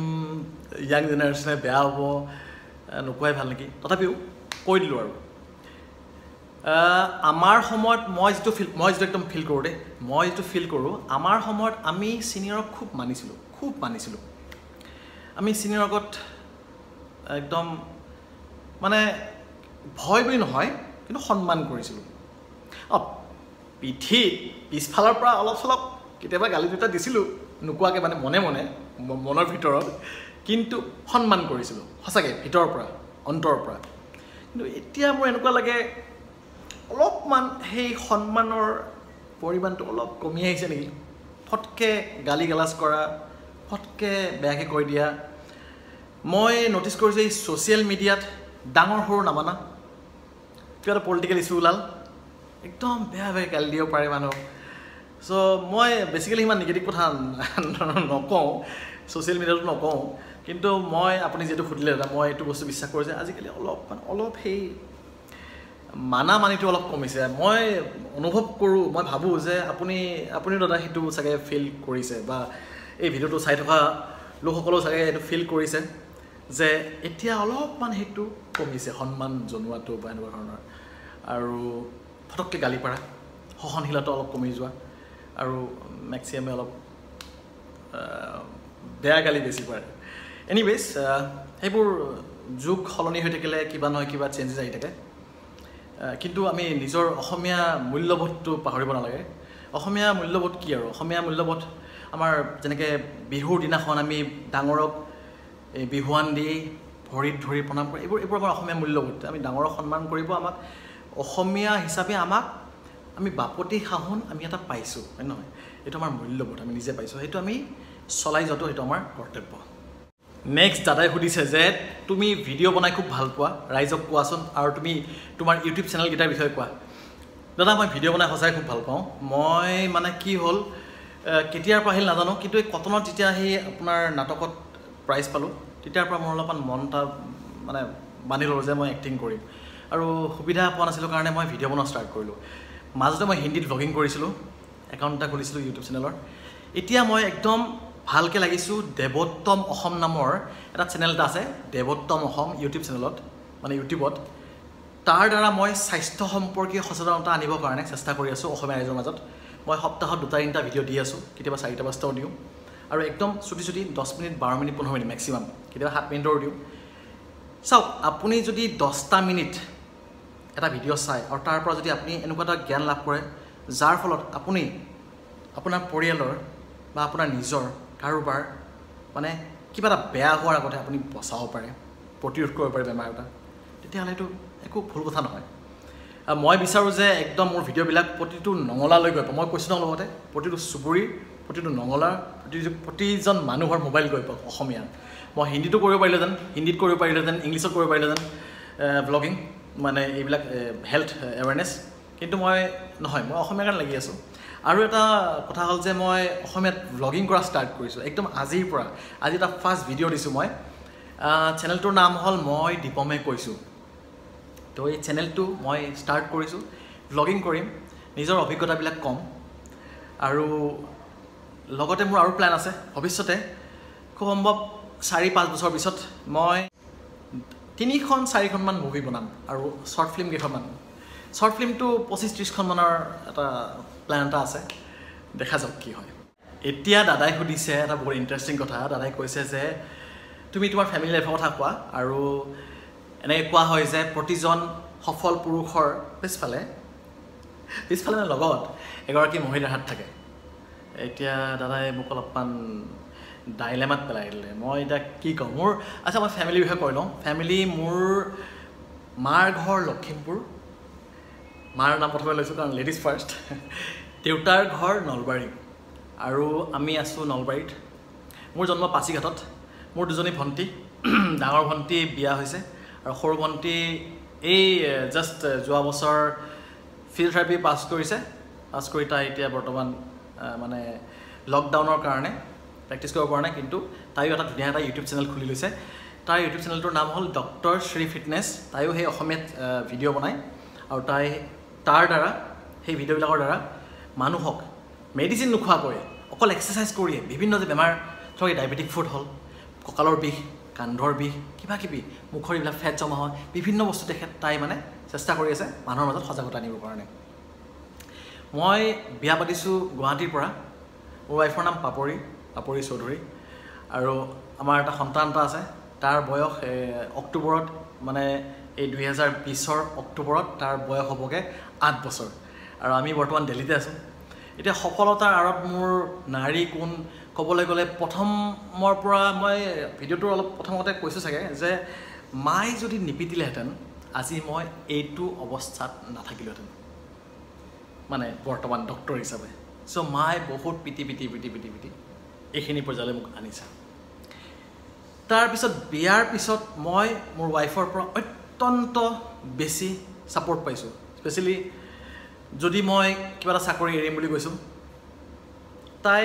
ইয়াং জেনেৰেশ্যনে বেয়া হ'ব নোকোৱাই ভাল নেকি তথাপিও কৈ দিলোঁ আৰু আমাৰ সময়ত মই যিটো একদম ফিল কৰোঁ দেই মই যিটো ফিল কৰোঁ আমাৰ সময়ত আমি ছিনিয়ৰক খুব মানিছিলোঁ আমি ছিনিয়ৰৰ আগত একদম মানে ভয় বুলি নহয় কিন্তু সন্মান কৰিছিলোঁ পিছফালৰ পৰা অলপ চলপ কেতিয়াবা গালি দুটা দিছিলোঁ নোকোৱাকৈ মানে মনে মনৰ ভিতৰত কিন্তু সন্মান কৰিছিলোঁ সঁচাকৈ ভিতৰৰ পৰা অন্তৰৰ পৰা কিন্তু এতিয়া মোৰ এনেকুৱা লাগে অলপমান সেই সন্মানৰ পৰিমাণটো অলপ কমি আহিছে নেকি ফটকে গালি গালাজ কৰা ফটকে বেয়াকৈ কৈ দিয়া মই নটিচ কৰিছোঁ এই ছ'চিয়েল মিডিয়াত ডাঙৰ সৰু নামানা কিবা এটা পলিটিকেল ইছ্যু ওলাল একদম বেয়া গালি দিব পাৰে মানুহ চ' মই বেছিকেলি ইমান নিগেটিভ কথা নকওঁ ছ'চিয়েল মিডিয়াতো নকওঁ কিন্তু মই আপুনি যিহেতু সুধিলে দাদা মই এইটো বস্তু বিশ্বাস কৰোঁ যে আজিকালি অলপ সেই মানিটো অলপ কমিছে মই অনুভৱ কৰোঁ মই ভাবোঁ যে আপুনিও দাদা সেইটো চাগে ফিল কৰিছে বা এই ভিডিঅ'টো চাই থকা লোকসকলেও চাগে এইটো ফিল কৰিছে যে এতিয়া অলপমান সেইটো কমিছে সন্মান জনোৱাটো বা এনেকুৱা ধৰণৰ আৰু ফটককৈ গালি পাৰা সহনশীলতা অলপ কমি যোৱা আৰু মেক্সিমামে অলপ বেয়া গালি বেছি পাৰে এনিৱেজ সেইবোৰ যুগ সলনি হৈ থাকিলে কিবা নহয় কিবা চেঞ্জেছ আহি থাকে কিন্তু আমি নিজৰ অসমীয়া মূল্যবোধটো পাহৰিব নালাগে অসমীয়া মূল্যবোধ কি আৰু অসমীয়া মূল্যবোধ আমাৰ যেনেকৈ বিহুৰ দিনাখন আমি ডাঙৰক এই বিহুৱান দি ভৰিত ধৰি প্ৰণাম কৰি এইবোৰ আমাৰ অসমীয়া মূল্যবোধ আমি ডাঙৰক সন্মান কৰিব আমাক অসমীয়া হিচাপে আমি বাপতি সাহোন আমি এটা পাইছোঁ হয় নহয় এইটো আমাৰ মূল্যবোধ আমি নিজে পাইছোঁ সেইটো আমি চলাই যোৱাটো সেইটো আমাৰ কৰ্তব্য নেক্সট দাদাই সুধিছে যে তুমি ভিডিঅ' বনাই খুব ভাল পোৱা ৰাইজক কোৱাচোন আৰু তুমি তোমাৰ ইউটিউব চেনেলকেইটাৰ বিষয়ে কোৱা দাদা মই ভিডিঅ' বনাই সঁচাই খুব ভাল পাওঁ মই মানে কি হ'ল কেতিয়াৰ পৰা আহিল নাজানো কিন্তু এই কটনত যেতিয়া সেই আপোনাৰ নাটকত প্ৰাইজ পালোঁ তেতিয়াৰ পৰা মোৰ অলপমান মন এটা মানে বান্ধি ল'লোঁ যে মই এক্টিং কৰিম আৰু সুবিধা পোৱা নাছিলোঁ কাৰণে মই ভিডিঅ' বনোৱা ষ্টাৰ্ট কৰিলোঁ মাজতে মই হিন্দীত ভ্লগিং কৰিছিলোঁ একাউণ্ট এটা খুলিছিলোঁ ইউটিউব চেনেলৰ এতিয়া মই একদম ভালকৈ লাগিছোঁ দেৱোত্তম অসম নামৰ এটা চেনেল এটা আছে দেৱোত্তম অসম ইউটিউব চেনেলত মানে ইউটিউবত তাৰ দ্বাৰা মই স্বাস্থ্য সম্পৰ্কীয় সচেতনতা আনিবৰ কাৰণে চেষ্টা কৰি আছোঁ অসমীয়া ৰাইজৰ মাজত মই সপ্তাহত 2-3টা ভিডিঅ' দি আছোঁ কেতিয়াবা 4-5টাও দিওঁ আৰু একদম চুটি 10 মিনিট 12 মিনিট 15 মিনিট মেক্সিমাম কেতিয়াবা 7 মিনিটৰো দিওঁ চাওক আপুনি যদি 10টা মিনিট এটা ভিডিঅ' চাই আৰু তাৰ পৰা যদি আপুনি এনেকুৱা এটা জ্ঞান লাভ কৰে যাৰ ফলত আপুনি আপোনাৰ পৰিয়ালৰ বা আপোনাৰ নিজৰ কাৰোবাৰ মানে কিবা এটা বেয়া হোৱাৰ আগতে আপুনি বচাব পাৰে প্ৰতিৰোধ কৰিব পাৰে বেমাৰ এটা তেতিয়াহ'লে এইটো একো ভুল কথা নহয় মই বিচাৰোঁ যে একদম মোৰ ভিডিঅ'বিলাক প্ৰতিটো নঙলালৈ গৈ পাওঁ মই কৈছোঁ ন লগতে প্ৰতিটো চুবুৰীৰ প্ৰতিটো নঙলাৰ প্ৰতিজন মানুহৰ মোবাইল গৈ পাওঁ অসমীয়াৰ মই হিন্দীতো কৰিব পাৰিলোঁহেঁতেন হিন্দীত কৰিব পাৰিলোঁহেঁতেন ইংলিছত কৰিব পাৰিলোঁহেঁতেন ব্লগিং মানে এইবিলাক হেল্থ এৱাৰনেছ কিন্তু মই অসমীয়াৰ কাৰণে লাগি আছোঁ আৰু এটা কথা হ'ল যে মই অসমীয়াত ব্লগিং কৰা ষ্টাৰ্ট কৰিছোঁ একদম আজিৰ পৰা আজি এটা ফাৰ্ষ্ট ভিডিঅ' দিছোঁ মই চেনেলটোৰ নাম হ'ল মই দীপমে কৈছোঁ তো এই চেনেলটো মই ষ্টাৰ্ট কৰিছোঁ ব্লগিং কৰিম নিজৰ অভিজ্ঞতাবিলাক ক'ম আৰু লগতে মোৰ আৰু প্লেন আছে ভৱিষ্যতে খুব সম্ভৱ 4-5 বছৰ পিছত মই 3-4খনমান মুভি বনাম আৰু শ্বৰ্ট ফিল্ম কেইখনমান শ্বৰ্ট ফিল্মটো 25-30খনমানৰ এটা প্লেন এটা আছে দেখা যাওক কি হয় এতিয়া দাদাই সুধিছে এটা বহুত ইণ্টাৰেষ্টিং কথা দাদাই কৈছে যে তুমি তোমাৰ ফেমিলি লাইফৰ কথা কোৱা আৰু এনেকৈ কোৱা হয় যে প্ৰতিজন সফল পুৰুষৰ পিছফালে লগত এগৰাকী মহিলাৰ হাত থাকে এতিয়া দাদাই মোক অলপমান ডাইলেমাত পেলাই দিলে মই এতিয়া কি ক'ম মোৰ আচ্ছা মই ফেমিলিৰ বিষয়ে কৈ লওঁ ফেমিলি মোৰ মাৰ ঘৰ লখিমপুৰ মাৰ নাম প্ৰথমে লৈছোঁ কাৰণ লেডিজ ফাৰ্ষ্ট দেউতাৰ ঘৰ নলবাৰী আৰু আমি আছোঁ নলবাৰীত মোৰ জন্ম পাছিঘাটত মোৰ দুজনী ভণ্টি ডাঙৰ ভণ্টি বিয়া হৈছে আৰু সৰু ভণ্টি এই জাষ্ট যোৱা বছৰ ফিজিঅ'থেৰাপি পাছ কৰি তাই এতিয়া বৰ্তমান মানে লকডাউনৰ কাৰণে প্ৰেক্টিছ কৰিব পৰা নাই কিন্তু তাইও এটা ধুনীয়া এটা ইউটিউব চেনেল খুলি লৈছে তাইৰ ইউটিউব চেনেলটোৰ নাম হ'ল ডক্টৰ শ্ৰী ফিটনেছ তাইও সেই অসমীয়াত ভিডিঅ' বনায় আৰু তাৰ দ্বাৰা সেই ভিডিঅ'বিলাকৰ দ্বাৰা মানুহক মেডিচিন নোখোৱাকৈ অকল এক্সাৰচাইজ কৰিয়ে বিভিন্ন যে বেমাৰ ধৰক ডায়েবেটিক ফুড হ'ল কঁকালৰ বিষ কান্ধৰ বিষ কিবাকিবি মুখৰ এইবিলাক ফেট জমা হয় বিভিন্ন বস্তু তাই মানে চেষ্টা কৰি আছে মানুহৰ মাজত সজাগতা আনিবৰ কাৰণে মই বিয়া পাতিছোঁ গুৱাহাটীৰ পৰা মোৰ ৱাইফৰ নাম পাপৰি চৌধুৰী আৰু আমাৰ এটা সন্তান এটা আছে তাৰ বয়স অক্টোবৰত মানে এই 2020ৰ অক্টোবৰত তাৰ বয়স হ'বগৈ 8 বছৰ আৰু আমি বৰ্তমান দিল্লীতে আছোঁ এতিয়া সফলতাৰ আঁৰত মোৰ নাৰী কোন ক'বলৈ গ'লে প্ৰথমৰ পৰা মই ভিডিঅ'টো অলপ প্ৰথমতে কৈছোঁ চাগে যে মায়ে যদি নিপিটিলেহেঁতেন আজি মই এইটো অৱস্থাত নাথাকিলোহেঁতেন মানে বৰ্তমান ডক্টৰ হিচাপে চ' মায়ে বহুত পিটি এইখিনি পৰ্যায়লৈ মোক আনিছে তাৰপিছত বিয়াৰ পিছত মই মোৰ ৱাইফৰ পৰা অত্যন্ত বেছি ছাপৰ্ট পাইছোঁ স্পেচিয়েলি যদি মই কিবা এটা চাকৰি এৰিম বুলি কৈছোঁ তাই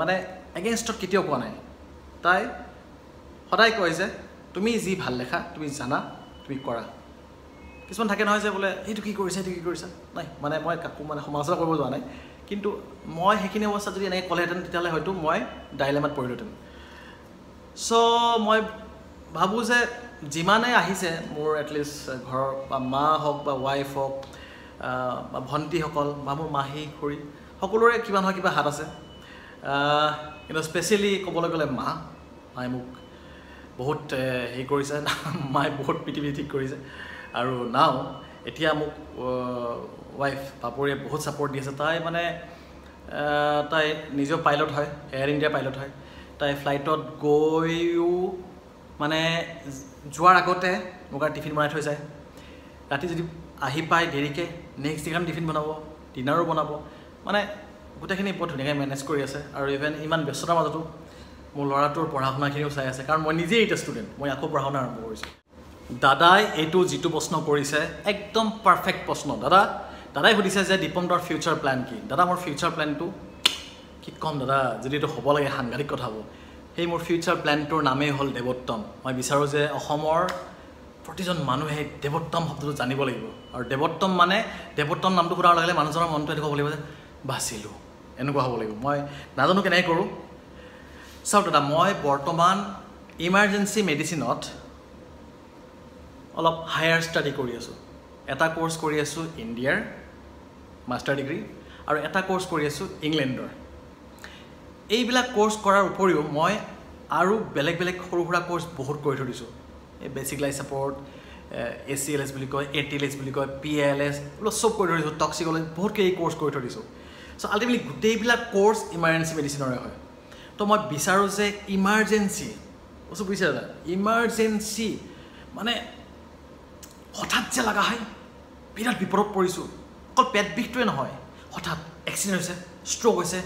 মানে এগেইনষ্টত কেতিয়াও কোৱা নাই তাই সদায় কয় যে তুমি যি ভাল লেখা তুমি জানা তুমি কৰা কিছুমান থাকে নহয় যে বোলে এইটো কি কৰিছা নাই মানে মই কাকো মানে সমালোচনা কৰিব যোৱা নাই কিন্তু মই সেইখিনি অৱস্থাত যদি এনেকৈ ক'লেহেঁতেন তেতিয়াহ'লে হয়তো মই ডাইলেমাত পৰিলোহেঁতেন চ' মই ভাবোঁ যে যিমানেই আহিছে মোৰ এটলিষ্ট ঘৰৰ বা মা হওক বা ৱাইফ হওক বা ভণ্টিসকল বা মোৰ মাহী খুৰী সকলোৰে কিবা নহয় কিবা হাত আছে কিন্তু স্পেচিয়েলি ক'বলৈ গ'লে মায়ে মোক বহুত হেৰি কৰিছে মায়ে বহুত পিটি ঠিক কৰিছে আৰু নাও এতিয়া মোক ৱাইফ পাপৰিয়ে বহুত ছাপৰ্ট দি আছে তাই মানে তাই নিজৰ পাইলট হয় এয়াৰ ইণ্ডিয়া পাইলট হয় তাই ফ্লাইটত গৈও মানে যোৱাৰ আগতে মোক আৰু টিফিন বনাই থৈ যায় ৰাতি যদি আহি পায় দেৰিকৈ নেক্সট দিনাখন টিফিন বনাব ডিনাৰো বনাব মানে গোটেইখিনি বহুত ধুনীয়াকৈ মেনেজ কৰি আছে আৰু ইভেন ইমান ব্যস্ততাৰ মাজতো মোৰ ল'ৰাটোৰ পঢ়া শুনাখিনিও চাই আছে কাৰণ মই নিজেই এতিয়া ষ্টুডেণ্ট মই আকৌ পঢ়া শুনা আৰম্ভ কৰিছোঁ দাদাই এইটো যিটো প্ৰশ্ন কৰিছে একদম পাৰফেক্ট প্ৰশ্ন দাদাই সুধিছে যে দীপম দাৰ ফিউচাৰ প্লেন কি দাদা মোৰ ফিউচাৰ প্লেনটো কি ক'ম দাদা যদি এইটো হ'ব লাগে সাংঘাতিক কথা হ'ব সেই মোৰ ফিউচাৰ প্লেনটোৰ নামেই হ'ল দেৱোত্তম মই বিচাৰোঁ যে অসমৰ প্ৰতিজন মানুহে দেৱোত্তম শব্দটো জানিব লাগিব আৰু দেৱোত্তম নামটো সোধাৰ লগে মানুহজনৰ মনটো এনেকুৱা হ'ব লাগিব যে বাচিলোঁ এনেকুৱা হ'ব লাগিব মই নাজানো কেনেকৈ কৰোঁ চাওক দাদা মই বৰ্তমান ইমাৰ্জেঞ্চি মেডিচিনত অলপ হায়াৰ ষ্টাডি কৰি আছোঁ এটা কোৰ্চ কৰি আছোঁ ইণ্ডিয়াৰ মাষ্টাৰ ডিগ্ৰী আৰু এটা কোৰ্চ কৰি আছোঁ ইংলেণ্ডৰ এইবিলাক কোৰ্চ কৰাৰ উপৰিও মই আৰু বেলেগ সৰু সুৰা কোৰ্চ বহুত কৰি থৈ দিছোঁ এই বেচিক লাইফ ছাপৰ্ট ACLS বুলি কয় ATLS বুলি কয় PLS এইবিলাক চব কৰি থৈ দিছোঁ টক্সিকলজি বহুত এই কোৰ্চ কৰি থৈ দিছোঁ চ' আল্টিমেটলি গোটেইবিলাক কোৰ্চ ইমাৰ্জেঞ্চি মেডিচিনৰে হয় তো মই বিচাৰোঁ যে ইমাৰ্জেঞ্চি বস্তু বুজিছে দাদা ইমাৰ্জেঞ্চি মানে হঠাৎ যে লগা হয় বিৰাট বিপদত পৰিছোঁ অকল পেট বিষটোৱে নহয় হঠাৎ এক্সিডেণ্ট হৈছে ষ্ট্ৰ'ক হৈছে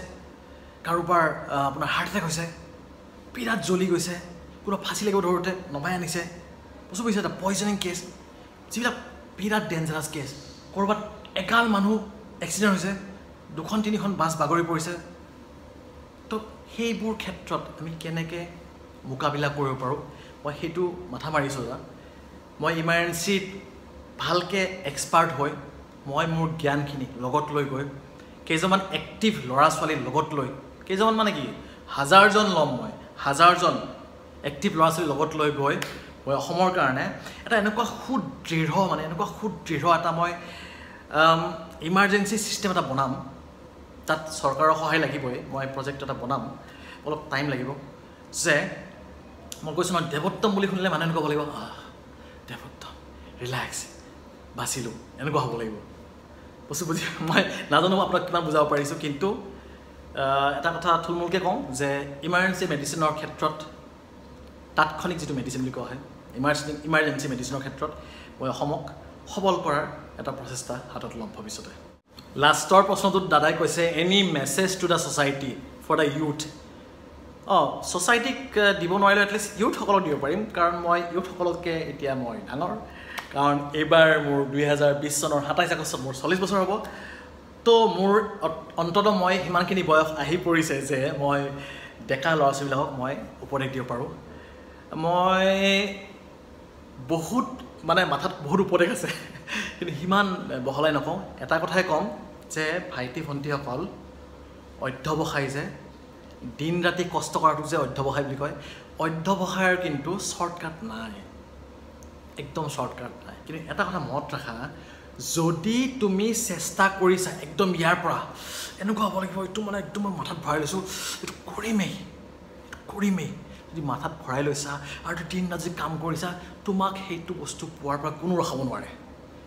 কাৰোবাৰ আপোনাৰ হাৰ্ট এটেক হৈছে বিৰাট জ্বলি গৈছে কোনো ফাঁচি লাগিব ধৰোঁতে নমাই আনিছে বস্তু বুজিছে এটা পয়জনিং কেছ যিবিলাক বিৰাট ডেঞ্জাৰাছ কেছ ক'ৰবাত এগাল মানুহ এক্সিডেণ্ট হৈছে 2-3খন বাছ বাগৰি পৰিছে তো সেইবোৰ ক্ষেত্ৰত আমি কেনেকৈ মোকাবিলা কৰিব পাৰোঁ মই সেইটো মাথা মাৰিছোঁ দাদা মই ইমাৰ্জেঞ্চিত ভালকৈ এক্সপাৰ্ট হৈ মই মোৰ জ্ঞানখিনি লগত লৈ গৈ কেইজনমান এক্টিভ ল'ৰা ছোৱালীৰ লগত লৈ কেইজনমান মানে কি হাজাৰজন ল'ম মই হাজাৰজন এক্টিভ ল'ৰা ছোৱালীৰ লগত লৈ গৈ মই অসমৰ কাৰণে এটা এনেকুৱা সুদৃঢ় এটা মই ইমাৰ্জেঞ্চি ছিষ্টেম এটা বনাম তাত চৰকাৰৰ সহায় লাগিবই মই প্ৰজেক্ট এটা বনাম অলপ টাইম লাগিব যে মই কৈছোঁ নহয় দেৱোত্তম বুলি শুনিলে মানুহে এনেকুৱা হ'ব লাগিব দেৱোত্তম ৰিলেক্স বাচিলোঁ এনেকুৱা হ'ব লাগিব বস্তু বুজি মই নাজানো আপোনাক কিমান বুজাব পাৰিছোঁ কিন্তু এটা কথা থুলমূলকৈ কওঁ যে ইমাৰ্জেঞ্চি মেডিচিনৰ ক্ষেত্ৰত তাৎক্ষণিক যিটো মেডিচিন বুলি কোৱা হয় ইমাৰ্জেঞ্চি মেডিচিনৰ ক্ষেত্ৰত মই অসমক সবল কৰাৰ এটা প্ৰচেষ্টা হাতত ল'ম ভৱিষ্যতে লাষ্টৰ প্ৰশ্নটোত দাদাই কৈছে any message to the society for the youth ছ'চাইটিক দিব নোৱাৰিলেও এটলিষ্ট ইউথসকলক দিব পাৰিম কাৰণ মই ইউথসকলতকৈ এতিয়া মই ডাঙৰ কাৰণ এইবাৰ মোৰ 2020 চনৰ 27 আগষ্টত মোৰ 40 বছৰ হ'ব তো মোৰ অন্ততঃ মই সিমানখিনি বয়স আহি পৰিছে যে মই ডেকা ল'ৰা ছোৱালীবিলাকক মই উপদেশ দিব পাৰোঁ মই বহুত মানে মাথাত বহুত উপদেশ আছে কিন্তু সিমান বহলাই নকওঁ এটা কথাই ক'ম যে ভাইটি ভণ্টিসকল অধ্যৱসায় যে দিন ৰাতি কষ্ট কৰাটো যে অধ্যৱসায় বুলি কয় অধ্যৱসায়ৰ কিন্তু শ্বৰ্টকাট নাই একদম শ্বৰ্টকাট নাই কিন্তু এটা কথা মনত ৰাখা যদি তুমি চেষ্টা কৰিছা একদম ইয়াৰ পৰা এনেকুৱা হ'ব লাগিব এইটো মানে একদম মই মাথাত ভৰাই লৈছোঁ এইটো কৰিমেই যদি মাথাত ভৰাই লৈছা আৰু দিন ৰাতি কাম কৰিছা তোমাক সেইটো বস্তু পোৱাৰ পৰা কোনো ৰখাব নোৱাৰে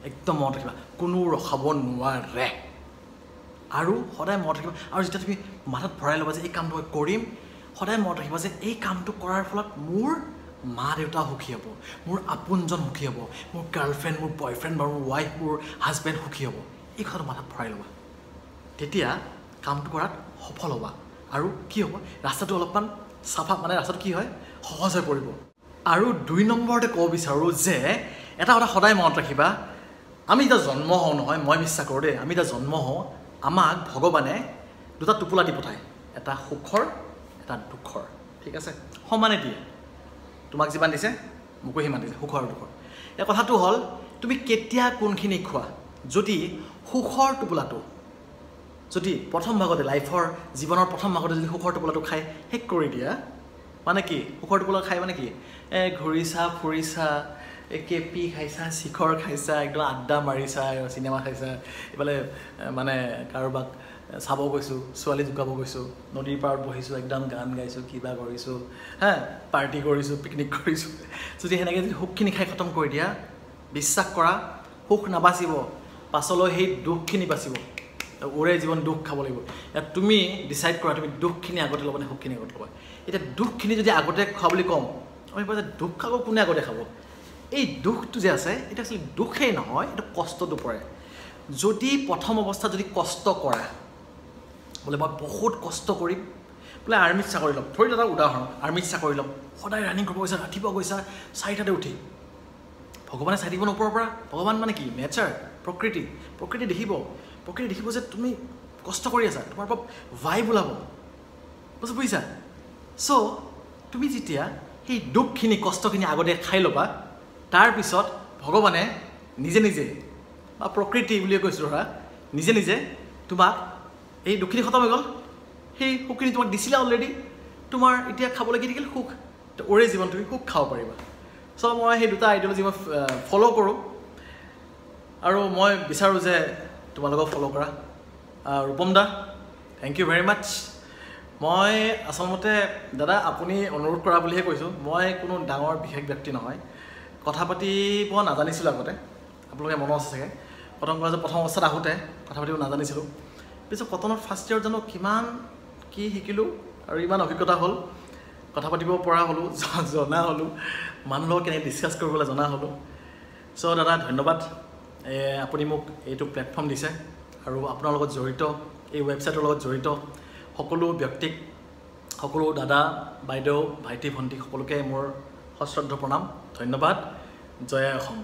একদম মনত ৰাখিবা কোনো ৰখাব নোৱাৰে আৰু সদায় মনত ৰাখিবা আৰু যেতিয়া তুমি মাথাত ভৰাই ল'বা যে এই কামটো মই কৰিম সদায় মনত ৰাখিবা যে এই কামটো কৰাৰ ফলত মোৰ মা দেউতা সুখী হ'ব মোৰ আপোনজন সুখী হ'ব মোৰ গাৰ্লফ্ৰেণ্ড মোৰ বয়ফ্ৰেণ্ড বা মোৰ ৱাইফ মোৰ হাজবেণ্ড সুখী হ'ব এই কথাটো মাথাত ভৰাই ল'বা তেতিয়া কামটো কৰাত সফল হ'বা আৰু কি হ'ব ৰাস্তাটো অলপমান চাফা মানে ৰাস্তাটো কি হয় সহজ হৈ পৰিব আৰু 2 নম্বৰতে ক'ব বিচাৰোঁ যে এটা কথা সদায় মনত ৰাখিবা আমি এতিয়া জন্ম হওঁ নহয় মই বিশ্বাস কৰোঁ দেই আমি এতিয়া জন্ম হওঁ আমাক ভগৱানে দুটা টোপোলা দি পঠায় এটা সুখৰ এটা দুখৰ ঠিক আছে সমানে দিয়ে তোমাক যিমান দিছে মোকো সিমান দিছে সুখৰ আৰু দুখৰ এই কথাটো হ'ল তুমি কেতিয়া কোনখিনি খোৱা যদি সুখৰ টোপোলাটো যদি প্ৰথম ভাগতে লাইফৰ জীৱনৰ প্ৰথম ভাগতে যদি সুখৰ টোপোলাটো খাই শেষ কৰি দিয়া মানে কি সুখৰ টোপোলা খাই মানে কি ঘূৰিছা ফুৰিছা কেপি খাইছা শিখৰ খাইছা একদম আড্ডা মাৰিছা চিনেমা খাইছা এইফালে মানে কাৰোবাক চাব গৈছোঁ ছোৱালী জোকাব গৈছোঁ নদীৰ পাৰত বহিছোঁ একদম গান গাইছোঁ কিবা কৰিছোঁ হা পাৰ্টি কৰিছোঁ পিকনিক কৰিছোঁ যদি সেনেকৈ যদি সুখখিনি খাই খতম কৰি দিয়া বিশ্বাস কৰা সুখ নাবাচিব পাছলৈ সেই দুখখিনি বাচিব ওৰে জীৱন দুখ খাব লাগিব এতিয়া তুমি ডিচাইড কৰা তুমি দুখখিনি আগতে ল'বা নে সুখখিনি আগতে ল'বা এতিয়া দুখখিনি যদি আগতে খোৱা বুলি কওঁ আমি যে দুখ খাব কোনে আগতে খাব এই দুখটো যে আছে এটা আচলতে দুখেই নহয় এইটো কষ্টটো পৰে যদি প্ৰথম অৱস্থাত যদি কষ্ট কৰা বোলে মই বহুত কষ্ট কৰিম বোলে আৰ্মিত চাকৰি ল'ম ধৰি এটা উদাহৰণ আৰ্মিত চাকৰি ল'ম সদায় ৰানিং কৰিব গৈছা ৰাতিপুৱা গৈছা 4টাতে উঠি ভগৱানে চাই দিব ওপৰৰ পৰা ভগৱান মানে কি নেচাৰ প্ৰকৃতি দেখিব যে তুমি কষ্ট কৰি আছা তোমাৰ পৰা ভাইব ওলাব বুজিছা চ' তুমি যেতিয়া সেই দুখখিনি কষ্টখিনি আগতে খাই ল'বা তাৰপিছত ভগৱানে নিজে বা প্ৰকৃতি বুলিয়ে কৈছোঁ ধৰা নিজে তোমাক এই দুখখিনি খতম হৈ গ'ল সেই সুখখিনি তোমাক দিছিলে অলৰেডি তোমাৰ এতিয়া খাবলৈ কি থাকিল সুখ ওৰে জীৱন তুমি সুখ খাব পাৰিবা চ' মই সেই দুটা আইডিয়লজি মই ফ'ল' কৰোঁ আৰু মই বিচাৰোঁ যে তোমালোকক ফ'ল' কৰা ৰূপম দা থেংক ইউ ভেৰি মাছ মই আচলতে দাদা আপুনি অনুৰোধ কৰা বুলিহে কৈছোঁ মই কোনো ডাঙৰ বিশেষ ব্যক্তি নহয় কথা পাতিব নাজানিছিলোঁ আগতে আপোনালোকে মনত আছে চাগে প্ৰথম অৱস্থাত আহোঁতে কথা পাতিব নাজানিছিলোঁ পিছত কটনত ফাৰ্ষ্ট ইয়েৰত জানো কিমান কি শিকিলোঁ আৰু ইমান অভিজ্ঞতা হ'ল কথা পাতিব পৰা হ'লোঁ জনা হ'লোঁ মানুহৰ লগত কেনেকৈ ডিছকাছ কৰিবলৈ জনা হ'লোঁ চ' দাদা ধন্যবাদ আপুনি মোক এইটো প্লেটফৰ্ম দিছে আৰু আপোনাৰ লগত জড়িত এই ৱেবছাইটৰ লগত জড়িত সকলো ব্যক্তিক সকলো দাদা বাইদেউ ভাইটি ভণ্টি সকলোকে মোৰ সশ্ৰদ্ধ প্ৰণাম ধন্যবাদ জয় অসম